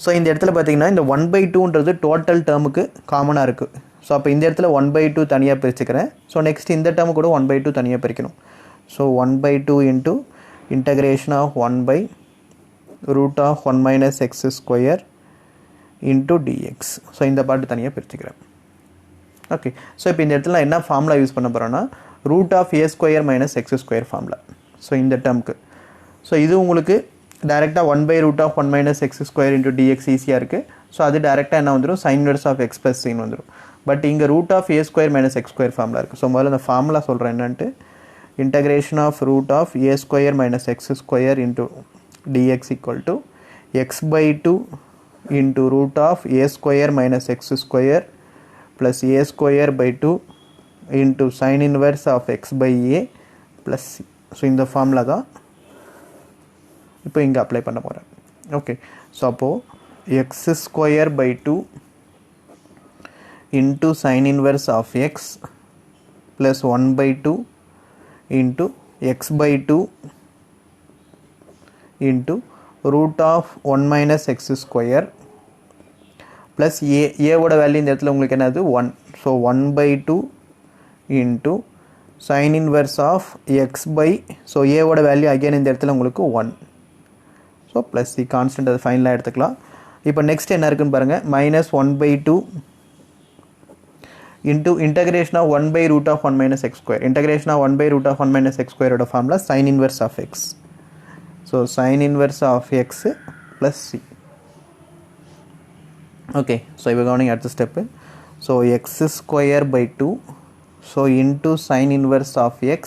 ஸோ இந்த இடத்துல பார்த்தீங்கன்னா இந்த 1/2ன்றது டோட்டல் டேர்முக்கு காமனாக இருக்குது. ஸோ அப்போ இந்த இடத்துல 1/2 தனியாக பிரிச்சுக்கிறேன். ஸோ நெக்ஸ்ட் இந்த டேர்மு கூட 1/2 தனியாக பிரிக்கணும். So 1/2 into integration of 1 by root of 1 minus x square into dx. So இந்த பாட்டு தனியாக பிரிச்சுக்கிறேன். ஓகே, ஸோ இப்போ இந்த இடத்துல நான் என்ன ஃபார்முலா யூஸ் பண்ண போகிறேன்னா root of a square minus x square formula. So இந்த டேர்முக்கு ஸோ இது உங்களுக்கு டைரெக்டாக 1 by root of 1 minus x square into dx ஈஸியாக இருக்குது. ஸோ அது டைரெக்டாக என்ன வந்துடும், sin inverse of x plus sin வந்துடும். பட் இங்கே root of a square minus x square formula இருக்குது. ஸோ முதல்ல இந்த ஃபார்முலா சொல்கிறேன் என்னன்ட்டு, integration of root of a square minus x square into dx equal to x by 2 into root of a square minus x square plus a square by 2 into sin inverse of x by a plus c. So இந்த formula தான் இப்போ இங்கே apply பண்ண போகிறேன். Okay, so அப்போது x square by 2 into sin inverse of x plus 1 by 2 into x by 2 into root of 1 minus x square plus a ஓட value இந்த இடத்துல உங்களுக்கு என்னது 1. So 1 by 2 into sin inverse of x by, so a ஓட value again இந்த இடத்துல உங்களுக்கு 1. So plus C constant அது ஃபைனலாக எடுத்துக்கலாம். இப்போ நெக்ஸ்ட் என்ன இருக்குன்னு பாருங்கள், minus 1 by 2 into integration of 1 by root of 1 minus x square. Integration of 1 by root of 1 minus x square ஓட formula sin inverse of x. So sin inverse of x plus c. Okay, so இப்போ கவனிங்க அடுத்த step. So x square by 2 so into sin inverse of x.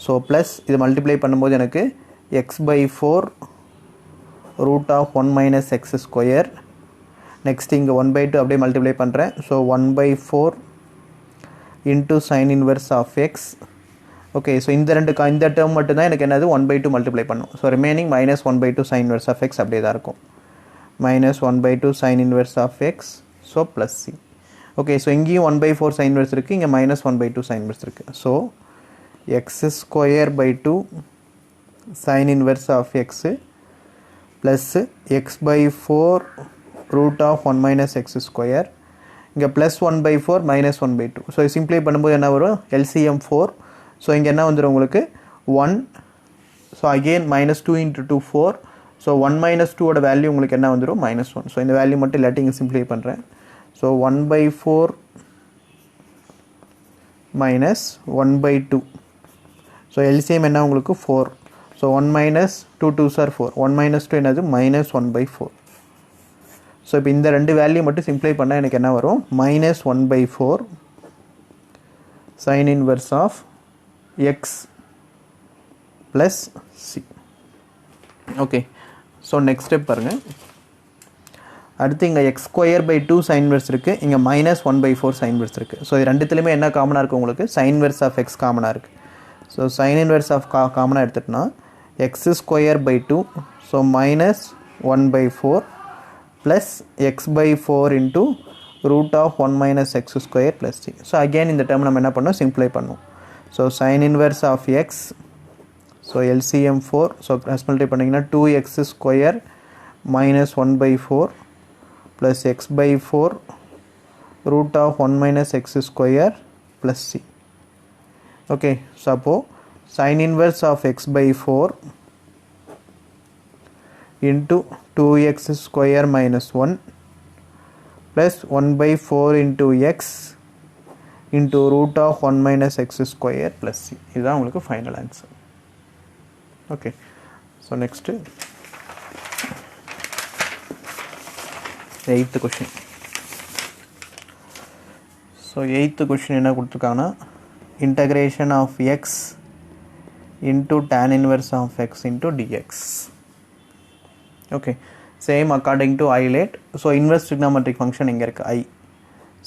So plus இது multiply பண்ணும்போது எனக்கு x by 4 root of 1 minus x square. Next இங்கே 1/2 அப்படியே multiply பண்ணுறேன். So 1/4 into sine inverse of x. Okay, so இந்த term மட்டும்தான் எனக்கு என்னது 1/2 மல்டிப்ளை பண்ணும். So remaining minus 1/2 sine inverse of x அப்படியே தான் இருக்கும். Minus 1/2 sine inverse of x. So plus C. Okay, so இங்கேயும் 1/4 சைன் இன்வெர்ஸ் இருக்குது, இங்கே மைனஸ் 1/2 சைன் இன்வெர்ஸ் இருக்குது. So x square by 2 sine inverse of x plus x by 4 root of 1 minus x square. இங்கே plus 1/4 minus 1/2. So simply பண்ணும்போது என்ன வரும், LCM 4. So இங்கே என்ன வந்துடும் உங்களுக்கு 1. So again minus 2 × 2 4. So 1 minus 2ஓட வேல்யூ உங்களுக்கு என்ன வந்துடும் -1. ஸோ இந்த வேல்யூ மட்டும் இல்லாட்டி இங்கே சிம்ப்ளை பண்ணுறேன். So 1/4 minus 1/2. ஸோ எல்சிஎம் என்ன உங்களுக்கு 4. So 1 minus 2 2s are 4. 1 minus 2 என்னது -1/4. ஸோ இப்போ இந்த ரெண்டு வேல்யூ மட்டும் சிம்ப்ளை பண்ணால் எனக்கு என்ன வரும், -1/4 sine inverse of x plus C. Okay, so next step பாருங்கள். அடுத்து இங்கே x square by 2 sine inverse இருக்குது, இங்கே -1/4 சைன் இன்வெர்ஸ் இருக்குது. ஸோ இது ரெண்டுத்துலையுமே என்ன காமனாக இருக்குது உங்களுக்கு, சைன் இன்வெர்ஸ் ஆஃப் எக்ஸ் காமனாக இருக்குது. ஸோ சைன் இன்வெர்ஸ் ஆஃப் காமனாக எடுத்துகிட்டோன்னா x square by 2, so -1/4 plus x by 4 into root of 1 minus x square plus C. So again இந்த டேர்ம் நம்ம என்ன பண்ணோம், சிம்ப்ளை பண்ணுவோம். So sine inverse of x, so LCM 4. So cross multiply பண்ணிங்கன்னா 2x square -1/4 plus x by 4 root of 1 minus x square plus C. Okay, so அப்போது sine inverse of x by 4 into 2x square minus 1 plus 1/4 into x into root of 1 minus x square plus c. இதுதான் உங்களுக்கு final answer. Okay, so next 8th question. So so 8th question என்ன கொடுத்துருக்காங்கன்னா integration of x into tan inverse of x into dx. Okay, same according to isolate. So inverse trigonometric function இங்கே இருக்கு I.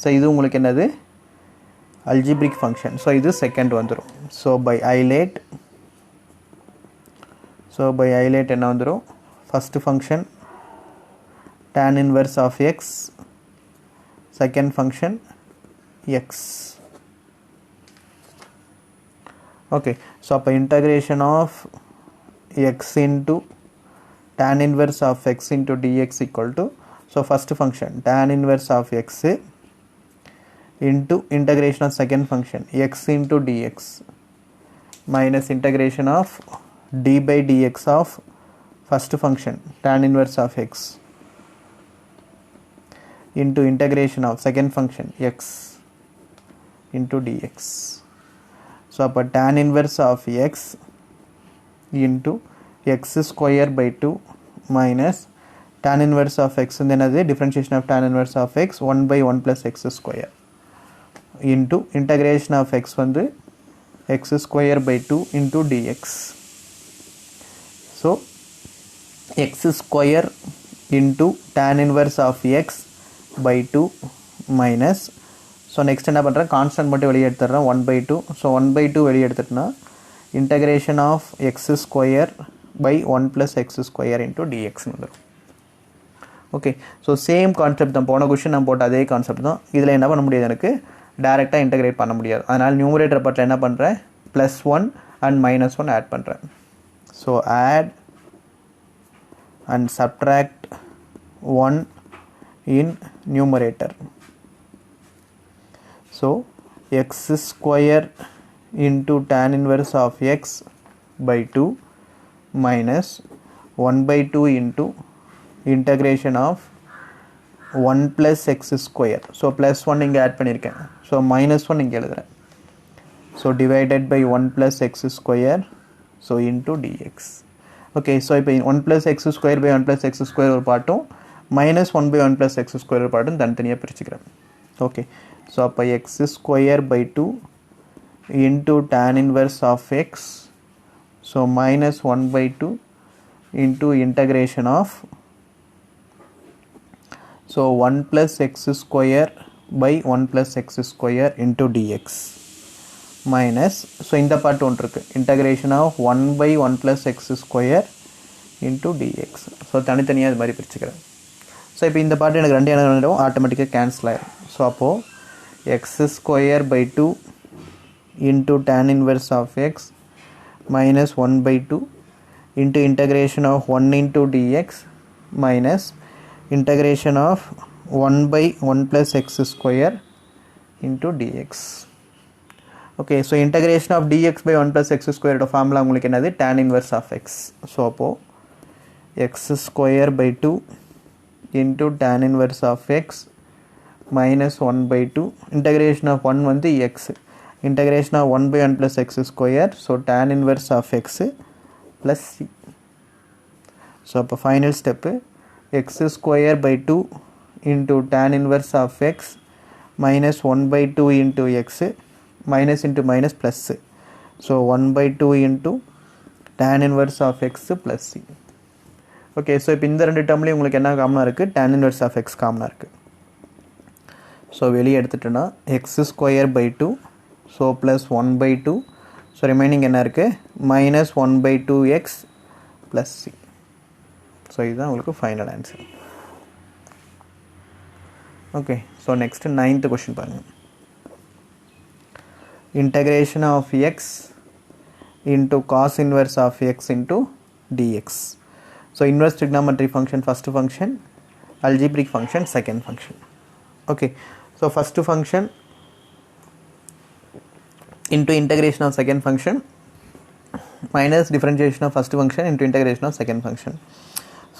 So இது உங்களுக்கு என்னது algebraic function. So இது second வந்துடும். So by isolate என்ன வந்துடும் first function tan inverse of x, second function x. Okay, so அப்போ integration of x into tan inverse of x into dx equal to, so first function tan inverse of x into integration of second function x into dx minus integration of d by dx of first function tan inverse of x into integration of second function x into dx. So அப்போ tan inverse of x into x square by 2 minus tan inverse of x and then the differentiation of tan inverse of x 1 by 1 plus x square into integration of x வந்து x square by 2 into dx. So x square into tan inverse of x by 2 minus, so next என்ன பண்ணுறேன் constant மட்டும் வெளியே எடுத்துடுறேன் 1 by 2. So 1 by 2 வெளியே எடுத்துட்டுனா integration of x square by 1 plus x square into dx வந்துடும். Okay, so same concept தான், போன question நான் போட்ட அதே கான்செப்ட் தான். இதில் என்ன பண்ண முடியாது, எனக்கு டேரெக்டாக இன்டகிரேட் பண்ண முடியாது. அதனால் நியூமரேட்டர் பார்ட்டில் என்ன பண்ணுறேன் +1 and -1 ஆட் பண்ணுறேன். So add and subtract 1 in numerator. So x square into tan inverse of x by 2 minus 1 by 2 into integration of 1 plus x square. So +1 இங்கே ஆட் பண்ணியிருக்கேன். ஸோ -1 இங்கே எழுதுகிறேன். So divided by 1 plus x square, so into dx. Okay, so இப்போ 1 plus x square by 1 plus x square ஒரு பாட்டும் -1 by 1 plus x square ஒரு பாட்டும் தனித்தனியாக பிரிச்சுக்கிறேன். ஓகே, ஸோ அப்போ x square by 2 into tan inverse of x, so -1 by 2 into integration of, so 1 plus x square by 1 plus x square into dx minus, so இந்த part ஒன்று இருக்குது integration of 1 by 1 plus x square into dx. So தனித்தனியாக இது மாதிரி பிரிச்சுக்கிறேன். So இப்போ இந்த part எனக்கு ரெண்டு என்ன ஆட்டோமேட்டிக்காக கேன்சல் ஆகிடும். ஸோ அப்போது x square by 2 into tan inverse of x minus 1 by 2 into integration of 1 into dx minus integration of 1 by 1 plus x square into dx. Okay, so integration of dx by 1 plus x square formula உங்களுக்கு என்னது tan inverse of x. So அப்போது x square by 2 into tan inverse of x minus 1 by 2 integration of 1 வந்து x, integration of 1 by 1 plus x square, so tan inverse of x plus c. So அப்போ final step x square by 2 into tan inverse of x minus 1 by 2 into x minus into minus plus, so 1 by 2 into tan inverse of x plus c. Okay, so இப்போ இந்த ரெண்டு டேர்ம்லேயும் உங்களுக்கு என்ன காமனாக இருக்குது, tan inverse of x காமனாக இருக்குது. So வெளியே எடுத்துட்டோன்னா x square by 2, so plus 1 by 2, so remaining என்ன இருக்குது minus 1 by 2x plus c. So இதுதான் உங்களுக்கு final answer. Okay, so next 9th question பாருங்கள். integration of x into cos inverse of x into dx. So inverse trigonometric function first function, algebraic function second function. Okay, so first function into integration of second function minus differentiation of first function into integration of second function.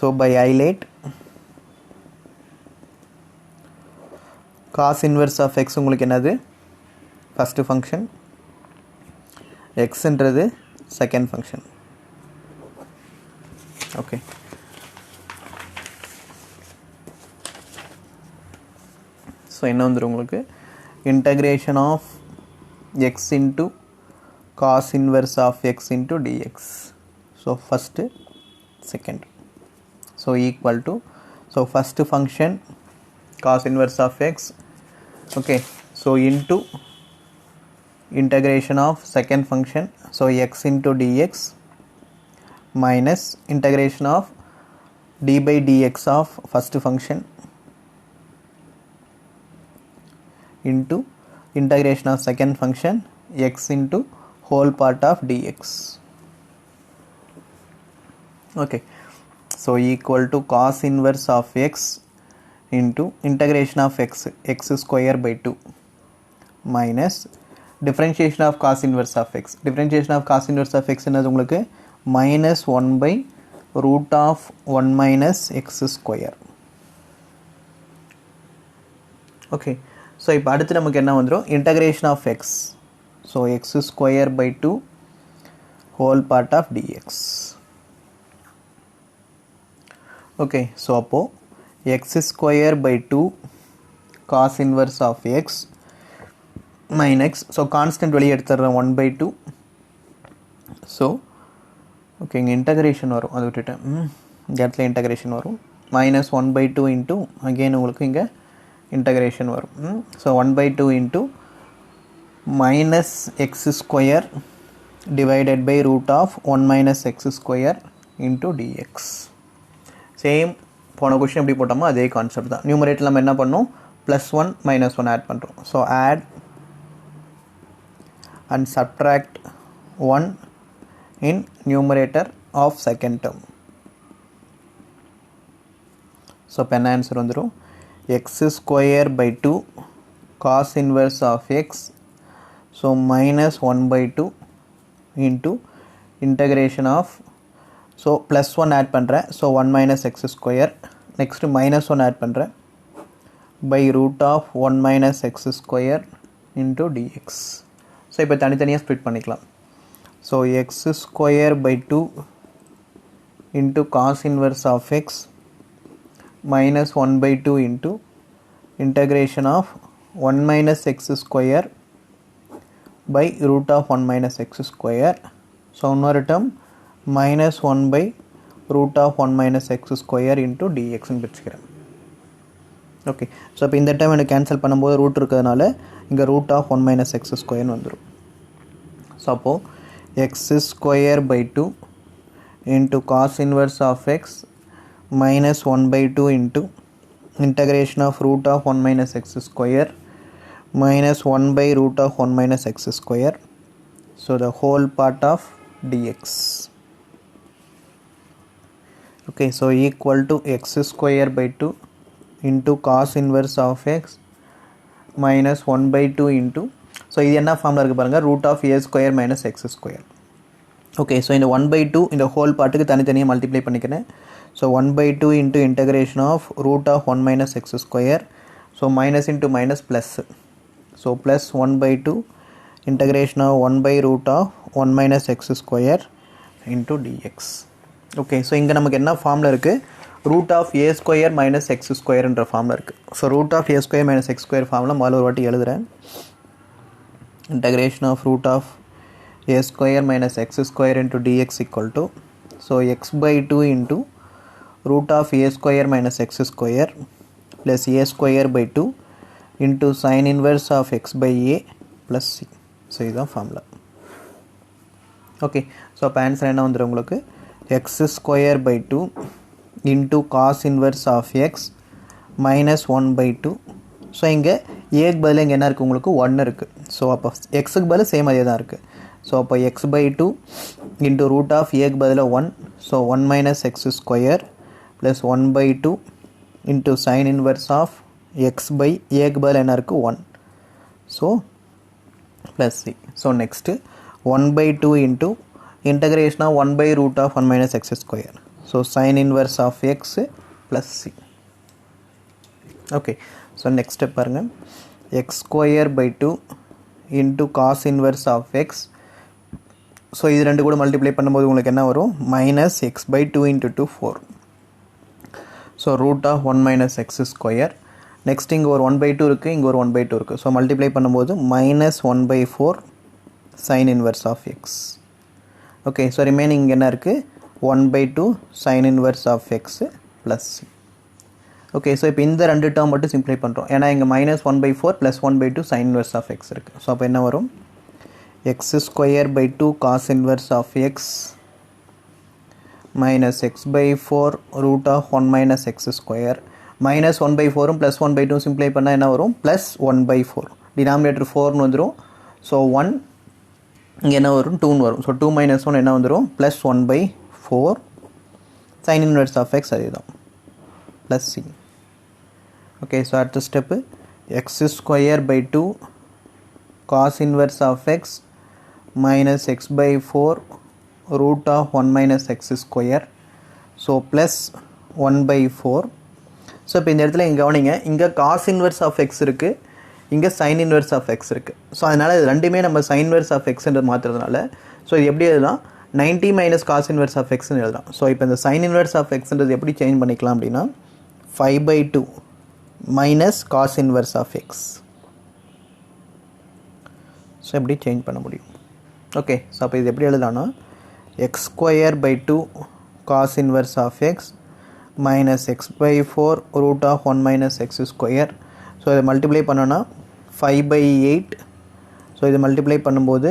So by isolate cos inverse of x உங்களுக்கு என்னது first function, x என்றது second function. Okay, so என்ன வந்துடும் உங்களுக்கு integration of x into cos inverse of x into dx. So first second, so equal to, so first function cos inverse of x, okay, so into integration of second function, so x into dx minus integration of d by dx of first function into integration of second function x into whole part of dx. Okay, so equal to cos inverse of x into integration of x square by 2 minus differentiation of cos inverse of x. Differentiation of cos inverse of x என்னது உங்களுக்கு minus 1 by root of 1 minus x square. Okay, so இப்போ அடுத்து நமக்கு என்ன வந்துரும், integration of x, so x square by 2 whole part of dx. Okay, so அப்போ x square by 2 cos inverse of x minus, so constant வெளியே எடுத்துறேன் 1 by 2, so okay இங்கே integration வரும், அது விட்டுட்டேன், இந்த இடத்துல integration வரும், minus 1 by 2 into again உங்களுக்கு இங்கே integration வரும், so 1 by 2 into minus x square divided by root of 1 minus x square into dx. Same போன கொஸ்டின் எப்படி போட்டோமோ அதே கான்செப்ட் தான். நியூமரேட்டர் நம்ம என்ன பண்ணோம், +1 -1 ஆட் பண்ணுறோம். So add and subtract 1 in numerator of second term. So இப்போ என்ன ஆன்சர் வந்துடும், x square by 2 cos inverse of x, so -1/2 into integration of, so +1 add பண்ணுறேன், so 1 minus x square, next -1 add பண்ணுறேன் by root of 1 minus x square into dx. So இப்போ தனித்தனியாக split பண்ணிக்கலாம். So x square by 2 into cos inverse of x -1/2 into integration of 1 minus x square by root of 1 minus x square. So இன்னொரு term -1 by root of 1 minus x square into dx ன்னு பிரிச்சுக்கிறேன். Okay, so இப்போ இந்த time எனக்கு cancel பண்ணும்போது root இருக்கிறதுனால இங்கே root of 1 minus x square வந்துடும். So அப்போது x square by 2 into cos inverse of x -1/2 into integration of root of 1 minus x square -1 by root of 1 minus x square, so the whole part of dx. Okay, so equal to x square by 2 into cos inverse of x -1/2 into, so இது என்ன ஃபார்மில் இருக்குது பாருங்கள், root of a square minus x square. Okay, so இந்த 1/2 இந்த whole பார்ட்டுக்கு தனித்தனியாக multiply பண்ணிக்கிறேன். So 1/2 into integration of root of 1 minus x square, so minus into minus plus, so plus 1/2 integration of 1 by root of 1 minus x square into dx. Okay, so இங்கே நமக்கு என்ன ஃபார்மில் இருக்குது, root of a square minus x ஸ்கொயர்ன்ற ஃபார்மில் இருக்குது. So root of a square minus x square ஃபார்மில் முதல்ல ஒரு வாட்டி எழுதுகிறேன். integration of root of a square minus x square into dx equal to, so x by 2 into root of a square minus x square plus a square by 2 into sin inverse of x by a plus c. So இதுதான் formula. Okay, so அப்போ answer என்ன வந்துடும் உங்களுக்கு, x square by 2 into cos inverse of x -1/2. So இங்கே ஏக்கு பதில் இங்கே என்ன இருக்குது உங்களுக்கு 1 இருக்குது. ஸோ அப்போ எக்ஸுக்கு பதில் சேம் அதே தான் இருக்குது. ஸோ அப்போ x by 2 into root of ஏக்கு பதில் 1, so 1 minus x square plus 1/2 into sine inverse of x by ஏக்கு பதில் என்ன இருக்குது 1, so plus c. So next 1/2 into integration of 1 by root of 1 minus x square, so sin inverse of x plus c. Okay, so next step பாருங்க, x square by 2 into cos inverse of x, so இது ரெண்டு கூட multiply பண்ணும்போது உங்களுக்கு என்ன வரும், minus x by 2 into 2 4, so root of 1 minus x square next இங்கே ஒரு 1/2 இருக்குது, இங்கே ஒரு 1/2 இருக்குது. ஸோ மல்டிப்ளை பண்ணும்போது -1/4 sin inverse of x. Okay, so remaining என்ன இருக்குது? 1/2 sin inverse of x plus c. Okay, so இப்போ இந்த ரெண்டு டேர்ம் மட்டும் சிம்ப்ளை பண்ணுறோம். ஏன்னா இங்கே -1/4 + 1/2 sin inverse of x இருக்குது. ஸோ அப்போ என்ன வரும்? x² 2 cos inverse of x minus x/4 √1 - x². -1/4 + 1/2 சிம்ப்ளை பண்ணால் என்ன வரும்? +1/4. டினாமினேட்டர் 4னு வந்துடும். ஸோ 1 இங்கே என்ன வரும்? 2னு வரும். ஸோ 2 - 1 என்ன வந்துடும்? +1/4 sin inverse of x அதே தான் ப்ளஸ் c. ஓகே, ஸோ அடுத்த step x² 2 cos inverse of x minus x/4 √1 - x². So +1/4. So இப்போ இந்த இடத்துல இங்கே கவனிங்க, இங்கே cos inverse of x இருக்குது, இங்கே sin inverse of x இருக்குது. ஸோ அதனால் இது ரெண்டுமே நம்ம sin inverse of xன்றது மாற்றுறதுனால ஸோ இது எப்படி எழுதலாம்? 90 - cos inverse of xன்னு எழுதலாம். ஸோ இப்போ இந்த sin inverse of xன்றது எப்படி சேஞ்ச் பண்ணிக்கலாம் அப்படின்னா 5/2 minus cos inverse of x. So எப்படி சேஞ்ச் பண்ண முடியும்? ஓகே, ஸோ அப்போ இது எப்படி எழுதலாம்னா x² 2 cos inverse of x minus x/4 √1 - x². So இதை மல்டிப்ளை பண்ணோன்னா 5/8. ஸோ இது மல்டிப்ளை பண்ணும்போது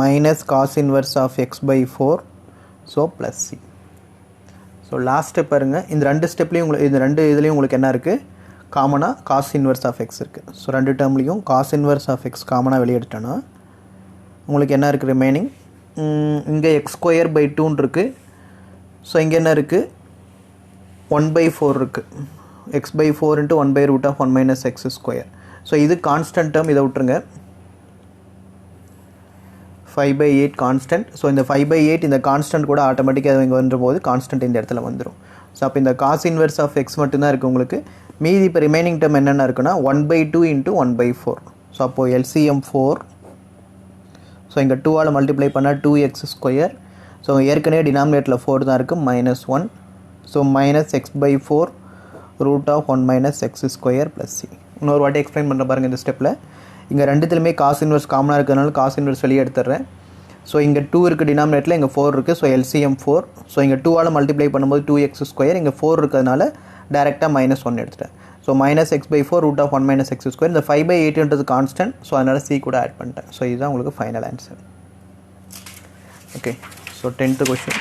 minus cos inverse of x/4. So plus c. So last step பாருங்கள், இந்த ரெண்டு ஸ்டெப்லேயும் உங்களுக்கு இந்த ரெண்டு இதுலேயும் உங்களுக்கு என்ன இருக்குது? காமனாக cos inverse of x இருக்குது. ஸோ ரெண்டு டேர்ம்லேயும் cos inverse of x காமனாக வெளியெடுத்தோன்னா உங்களுக்கு என்ன இருக்குது? ரிமைனிங் இங்கே x² 2 இருக்குது. ஸோ இங்கே என்ன இருக்குது? 1/4 இருக்குது. x/4 × 1/√1 - x². ஸோ இது கான்ஸ்டன்ட் டேர்ம், இதை விட்டுருங்க. 5/8 கான்ஸ்டன்ட். ஸோ இந்த 5/8 இந்த கான்ஸ்டன்ட் கூட ஆட்டோமேட்டிக்காக இங்கே வந்துடும்போது கான்ஸ்டன்ட் இந்த இடத்துல வந்துடும். ஸோ அப்போ இந்த cos inverse of x மட்டும்தான் இருக்குது உங்களுக்கு. மீதி இப்போ ரிமைனிங் டேர்ம் என்னென்ன இருக்குன்னா 1/2 × 1/4. ஸோ அப்போது LCM 4. ஸோ இங்கே 2ஆல் மல்டிப்ளை பண்ணால் 2x². ஸோ ஏற்கனவே டினாமினேட்டில் 4 தான் இருக்குது, -1. So -x/4 √1 - x² plus c. இன்னொரு வாட்டி எக்ஸ்பிளைன் பண்ணுற பாருங்கள் இந்த ஸ்டெப்பில். இங்கே ரெண்டுத்துலையுமே cos inverse காமனாக இருக்கிறதுனால cos inverse வெளியே எடுத்துடுறேன். ஸோ இங்கே 2 இருக்குது டினாமினேட்டில், இங்கே 4 இருக்குது. So LCM 4. ஸோ இங்கே 2ஆல் மல்டிப்ளை பண்ணும்போது 2x², இங்கே 4 இருக்கிறதுனால டேரெக்டாக -1 எடுத்துட்டேன். So -x/4 √1 - x². இந்த 5/8ன்றது கான்ஸ்டன்ட். ஸோ அதனால் c கூட ஆட் பண்ணிட்டேன். ஸோ இதுதான் உங்களுக்கு final answer. Okay, so 10th question.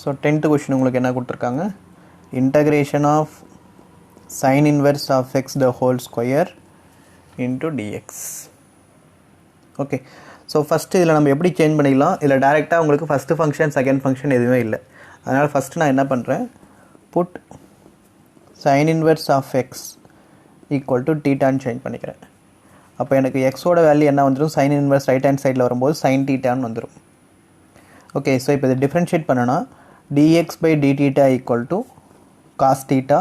So 10th question உங்களுக்கு என்ன கொடுத்துருக்காங்க? Integration of sin inverse of x the whole square into dx. Okay, so first இதில் நம்ம எப்படி சேஞ்ச் பண்ணிக்கலாம்? இதில் டேரெக்டாக உங்களுக்கு ஃபஸ்ட்டு ஃபங்க்ஷன் செகண்ட் ஃபங்க்ஷன் எதுவுமே இல்லை. அதனால் ஃபஸ்ட்டு நான் என்ன பண்ணுறேன்? Put sin inverse of x equal to தீட்டான்னு சேஞ்ச் பண்ணிக்கிறேன். அப்போ எனக்கு எக்ஸோட வேல்யூ என்ன வந்துடும்? sin inverse ரைட் ஹேண்ட் சைடில் வரும்போது sin தீட்டான்னு வந்துடும். ஓகே, ஸோ இப்போ இதை டிஃப்ரென்ஷியேட் பண்ணனா dx/d equal to cos theta,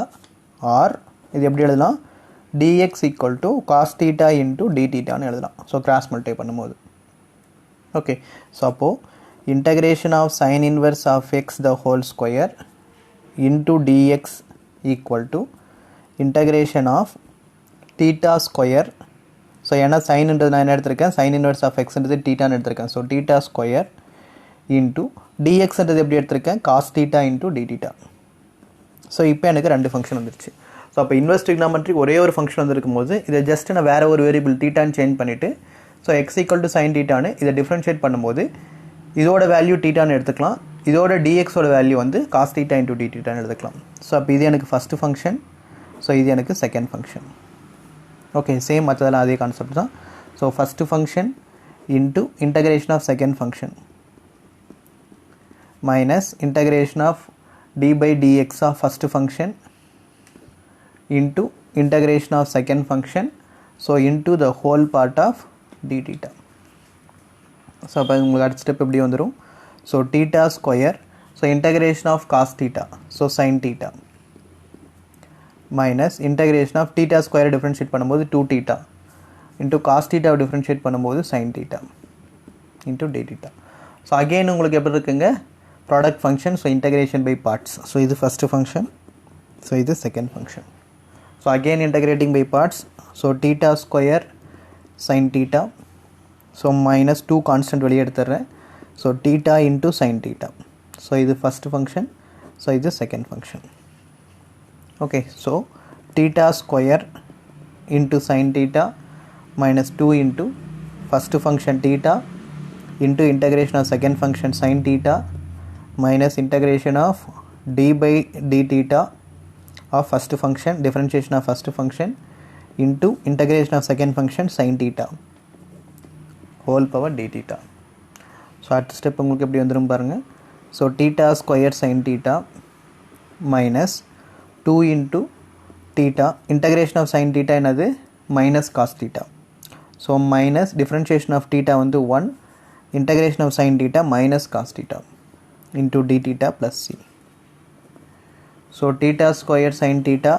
or இது எப்படி எழுதலாம்? dx equal to cos theta into d thetaன்னு எழுதலாம். ஸோ கிராஸ் மல்டிப்ளை பண்ணும்போது. ஓகே, ஸோ அப்போது integration of sin inverse of x the whole square into dx equal to integration of theta square. So ஏன்னா சைன்ன்றது நான் என்ன எடுத்திருக்கேன்? sin inverse of xன்றது தீட்டான்னு எடுத்திருக்கேன். ஸோ theta ஸ்கொயர் இன்ட்டு dxன்றது எப்படி எடுத்திருக்கேன்? cos theta into d theta. So இப்போ எனக்கு ரெண்டு ஃபங்க்ஷன் வந்துருச்சு. ஸோ அப்போ இன்வெர்ஸ் ட்ரிக்னாமெட்ரிக் ஒரே ஒரு ஃபங்க்ஷன் வந்துருக்கும் போது இதை ஜஸ்ட் நான் வேறு ஒரு வேரியபிள் தீட்டான்னு சேஞ்ச் பண்ணிவிட்டு so x equal to sin தீட்டான்னு இதை டிஃப்ரென்ஷியேட் பண்ணும்போது இதோட வேல்யூ தீட்டான்னு எடுத்துக்கலாம், இதோட dxோட வேல்யூ வந்து cos theta into d thetaன்னு எடுத்துக்கலாம். ஸோ அப்போ இது எனக்கு ஃபஸ்ட்டு ஃபங்க்ஷன், ஸோ இது எனக்கு செகண்ட் ஃபங்க்ஷன். ஓகே, சேம் மற்றதெல்லாம் அதே கான்செப்ட் தான். So first function into integration of second function minus integration of d/dx of first function into integration of second function, so into the whole part of d theta. So அப்போ உங்களுக்கு அடுத்த step எப்படி வந்துடும்? So theta square, so integration of cos theta, so sin theta minus integration of theta ஸ்கொயரை differentiate பண்ணும்போது 2 theta into cos theta differentiate பண்ணும்போது sin theta. into d theta. So again உங்களுக்கு எப்படி இருக்குங்க product function, so integration by parts. So இது first function, so இது second function. So again integrating by parts, so theta square sin theta, so minus 2 constant வெளியே எடுத்துறேன், so theta into sin theta. So இது first function, so இது second function. Okay, so theta square into sin theta minus 2 into first function theta into integration of second function sin theta minus integration of d by d theta of first function, differentiation of first function into integration of second function sin theta whole power d theta. So அடுத்த step உங்களுக்கு எப்படி வந்துரும் பாருங்க. So theta square sin theta minus 2 into theta, integration of sin theta என்னது minus cos theta. So minus differentiation of theta வந்து 1, integration of sin theta minus cos theta into d theta plus c. So theta square sin theta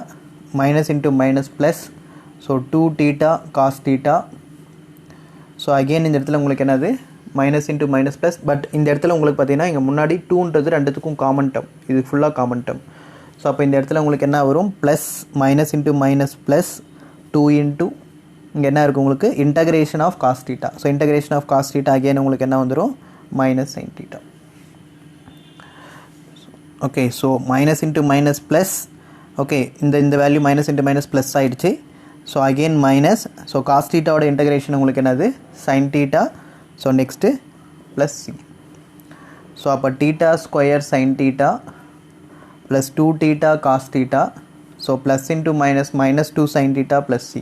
minus into minus plus, so 2 theta cos theta. So again இந்த இடத்துல உங்களுக்கு என்னது minus into minus plus, but இந்த இடத்துல உங்களுக்கு பார்த்தீங்கன்னா இங்கே முன்னாடி 2ன்றது ரெண்டுத்துக்கும் காமன் டேர்ம், இது ஃபுல்லாக காமன் டேர்ம். ஸோ அப்போ இந்த இடத்துல உங்களுக்கு என்ன வரும் plus minus into minus plus 2 into இங்கே என்ன இருக்குது உங்களுக்கு integration of cos theta. So integration of cos theta again உங்களுக்கு என்ன வந்துடும் minus sine theta. Okay, so minus into minus plus, okay இந்த value minus into minus plus ஆகிடுச்சு. So again minus, so cos தீட்டாவோட இன்டகிரேஷன் உங்களுக்கு என்னது sine theta. So next plus C. So அப்போ theta square sine theta plus 2 theta cos theta, so plus into minus minus 2 sin theta plus c.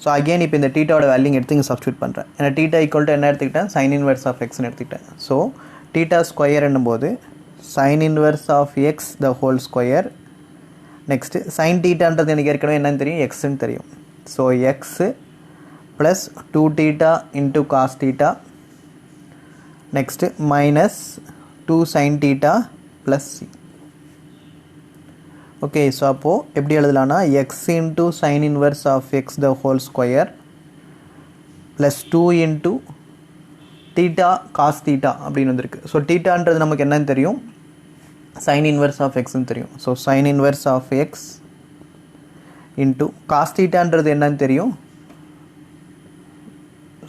So again இப்போ இந்த theta value எடுத்து இங்கே substitute பண்ணுறேன். ஏன்னா theta ஈக்குவல் டு என்ன எடுத்துக்கிட்டேன் sin inverse of x எடுத்துக்கிட்டேன். ஸோ theta ஸ்கொயர் என்னும்போது sin inverse of x the whole square. Next sin thetaன்றது எனக்கு ஏற்கனவே என்னன்னு தெரியும் xன்னு தெரியும். So x plus 2 theta into cos theta, next minus 2 sin theta plus c. Okay, so அப்போது எப்படி எழுதலான்னா x into sine inverse of x the whole square plus 2 into theta cos theta அப்படின்னு வந்திருக்கு. ஸோ தீட்டான்றது நமக்கு என்னன்னு தெரியும் சைன் இன்வர்ஸ் ஆஃப் எக்ஸ்ன்னு தெரியும். So sine inverse of x into cos தீட்டான்றது என்னன்னு தெரியும்,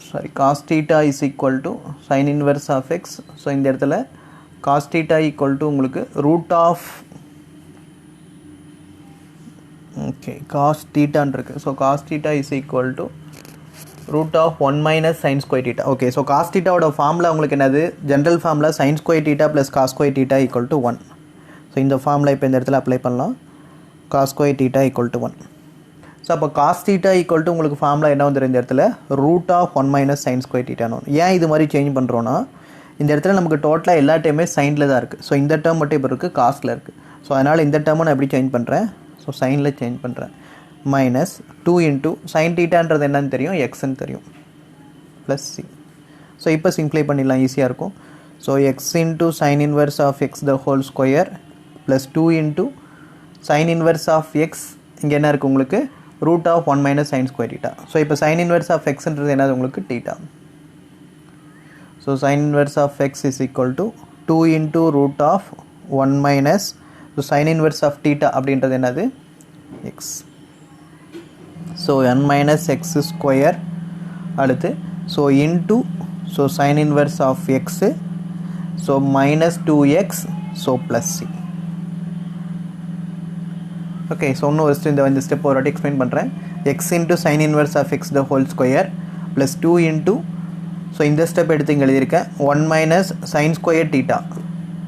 sorry cos theta is equal to sine inverse of x. So இந்த இடத்துல காஸ் தீட்டா ஈக்குவல் டு உங்களுக்கு ரூட் ஆஃப், ஓகே காஸ் தீட்டான் இருக்குது. So cos theta is equal to root of 1 minus sine square theta. Okay, so cos தீட்டாவோட formula உங்களுக்கு என்னது general formula sine square theta plus cos square theta equal to 1. So இந்த formula இப்போ இந்த இடத்துல apply பண்ணலாம், cos square theta equal to 1. So அப்போ cos theta equal to உங்களுக்கு ஃபார்முலா என்ன வந்துடும் இந்த இடத்துல root of 1 minus sine square தீட்டான்னு. ஏன் இது மாதிரி சேஞ்ச் பண்ணுறோன்னா இந்த இடத்துல நமக்கு டோட்டலாக எல்லா டைமே சைனில் தான் இருக்குது. ஸோ இந்த டேர்ம் மட்டும் இப்போ இருக்குது காஸ்ட்டில் இருக்குது. ஸோ அதனால் இந்த டேர்மை நான் எப்படி சேஞ்ச் பண்ணுறேன், ஸோ சைனில் சேஞ்ச் பண்ணுறேன். மைனஸ் 2 இன்ட்டு சைன் தீட்டான்றது என்னன்னு தெரியும் எக்ஸ்ன்னு தெரியும் ப்ளஸ் சி. ஸோ இப்போ சிம்ப்ளை பண்ணிடலாம், ஈஸியாக இருக்கும். So x into sine inverse of x the whole square plus 2 into sine inverse of x இங்கே என்ன இருக்குது உங்களுக்கு root of 1 minus sine square theta. So இப்போ சைன் இன்வர்ஸ் ஆஃப் எக்ஸ்ன்றது என்னது உங்களுக்கு theta. So sine inverse of x is equal to 2 into root of 1 minus, so sine inverse of theta அப்படின்றது என்னது x. So n minus x square அடுத்து so into so sine inverse of x so minus 2x so plus C. Okay, so இன்னும் இந்த step ஒரு வாட்டி explain பண்ணுறேன். X into sine inverse of x the whole square plus 2 into, so இந்த step எடுத்து இங்கே எழுதியிருக்கேன் 1 minus sine square theta.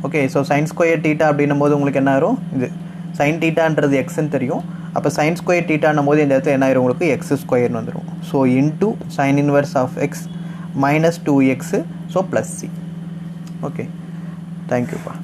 Okay, so sine square theta அப்படின்னும் போது உங்களுக்கு என்ன ஆயிரும் இது சைன் தீட்டான்றது எக்ஸ்ன்னு தெரியும். அப்போ சைன் ஸ்கொயர் தீட்டான்னும் போது இந்த இடத்துல என்ன ஆயிரும் உங்களுக்கு எக்ஸ் ஸ்கொயர்னு வந்துடும். So into sine inverse of x minus 2x so plus C. Okay, தேங்க்யூப்பா.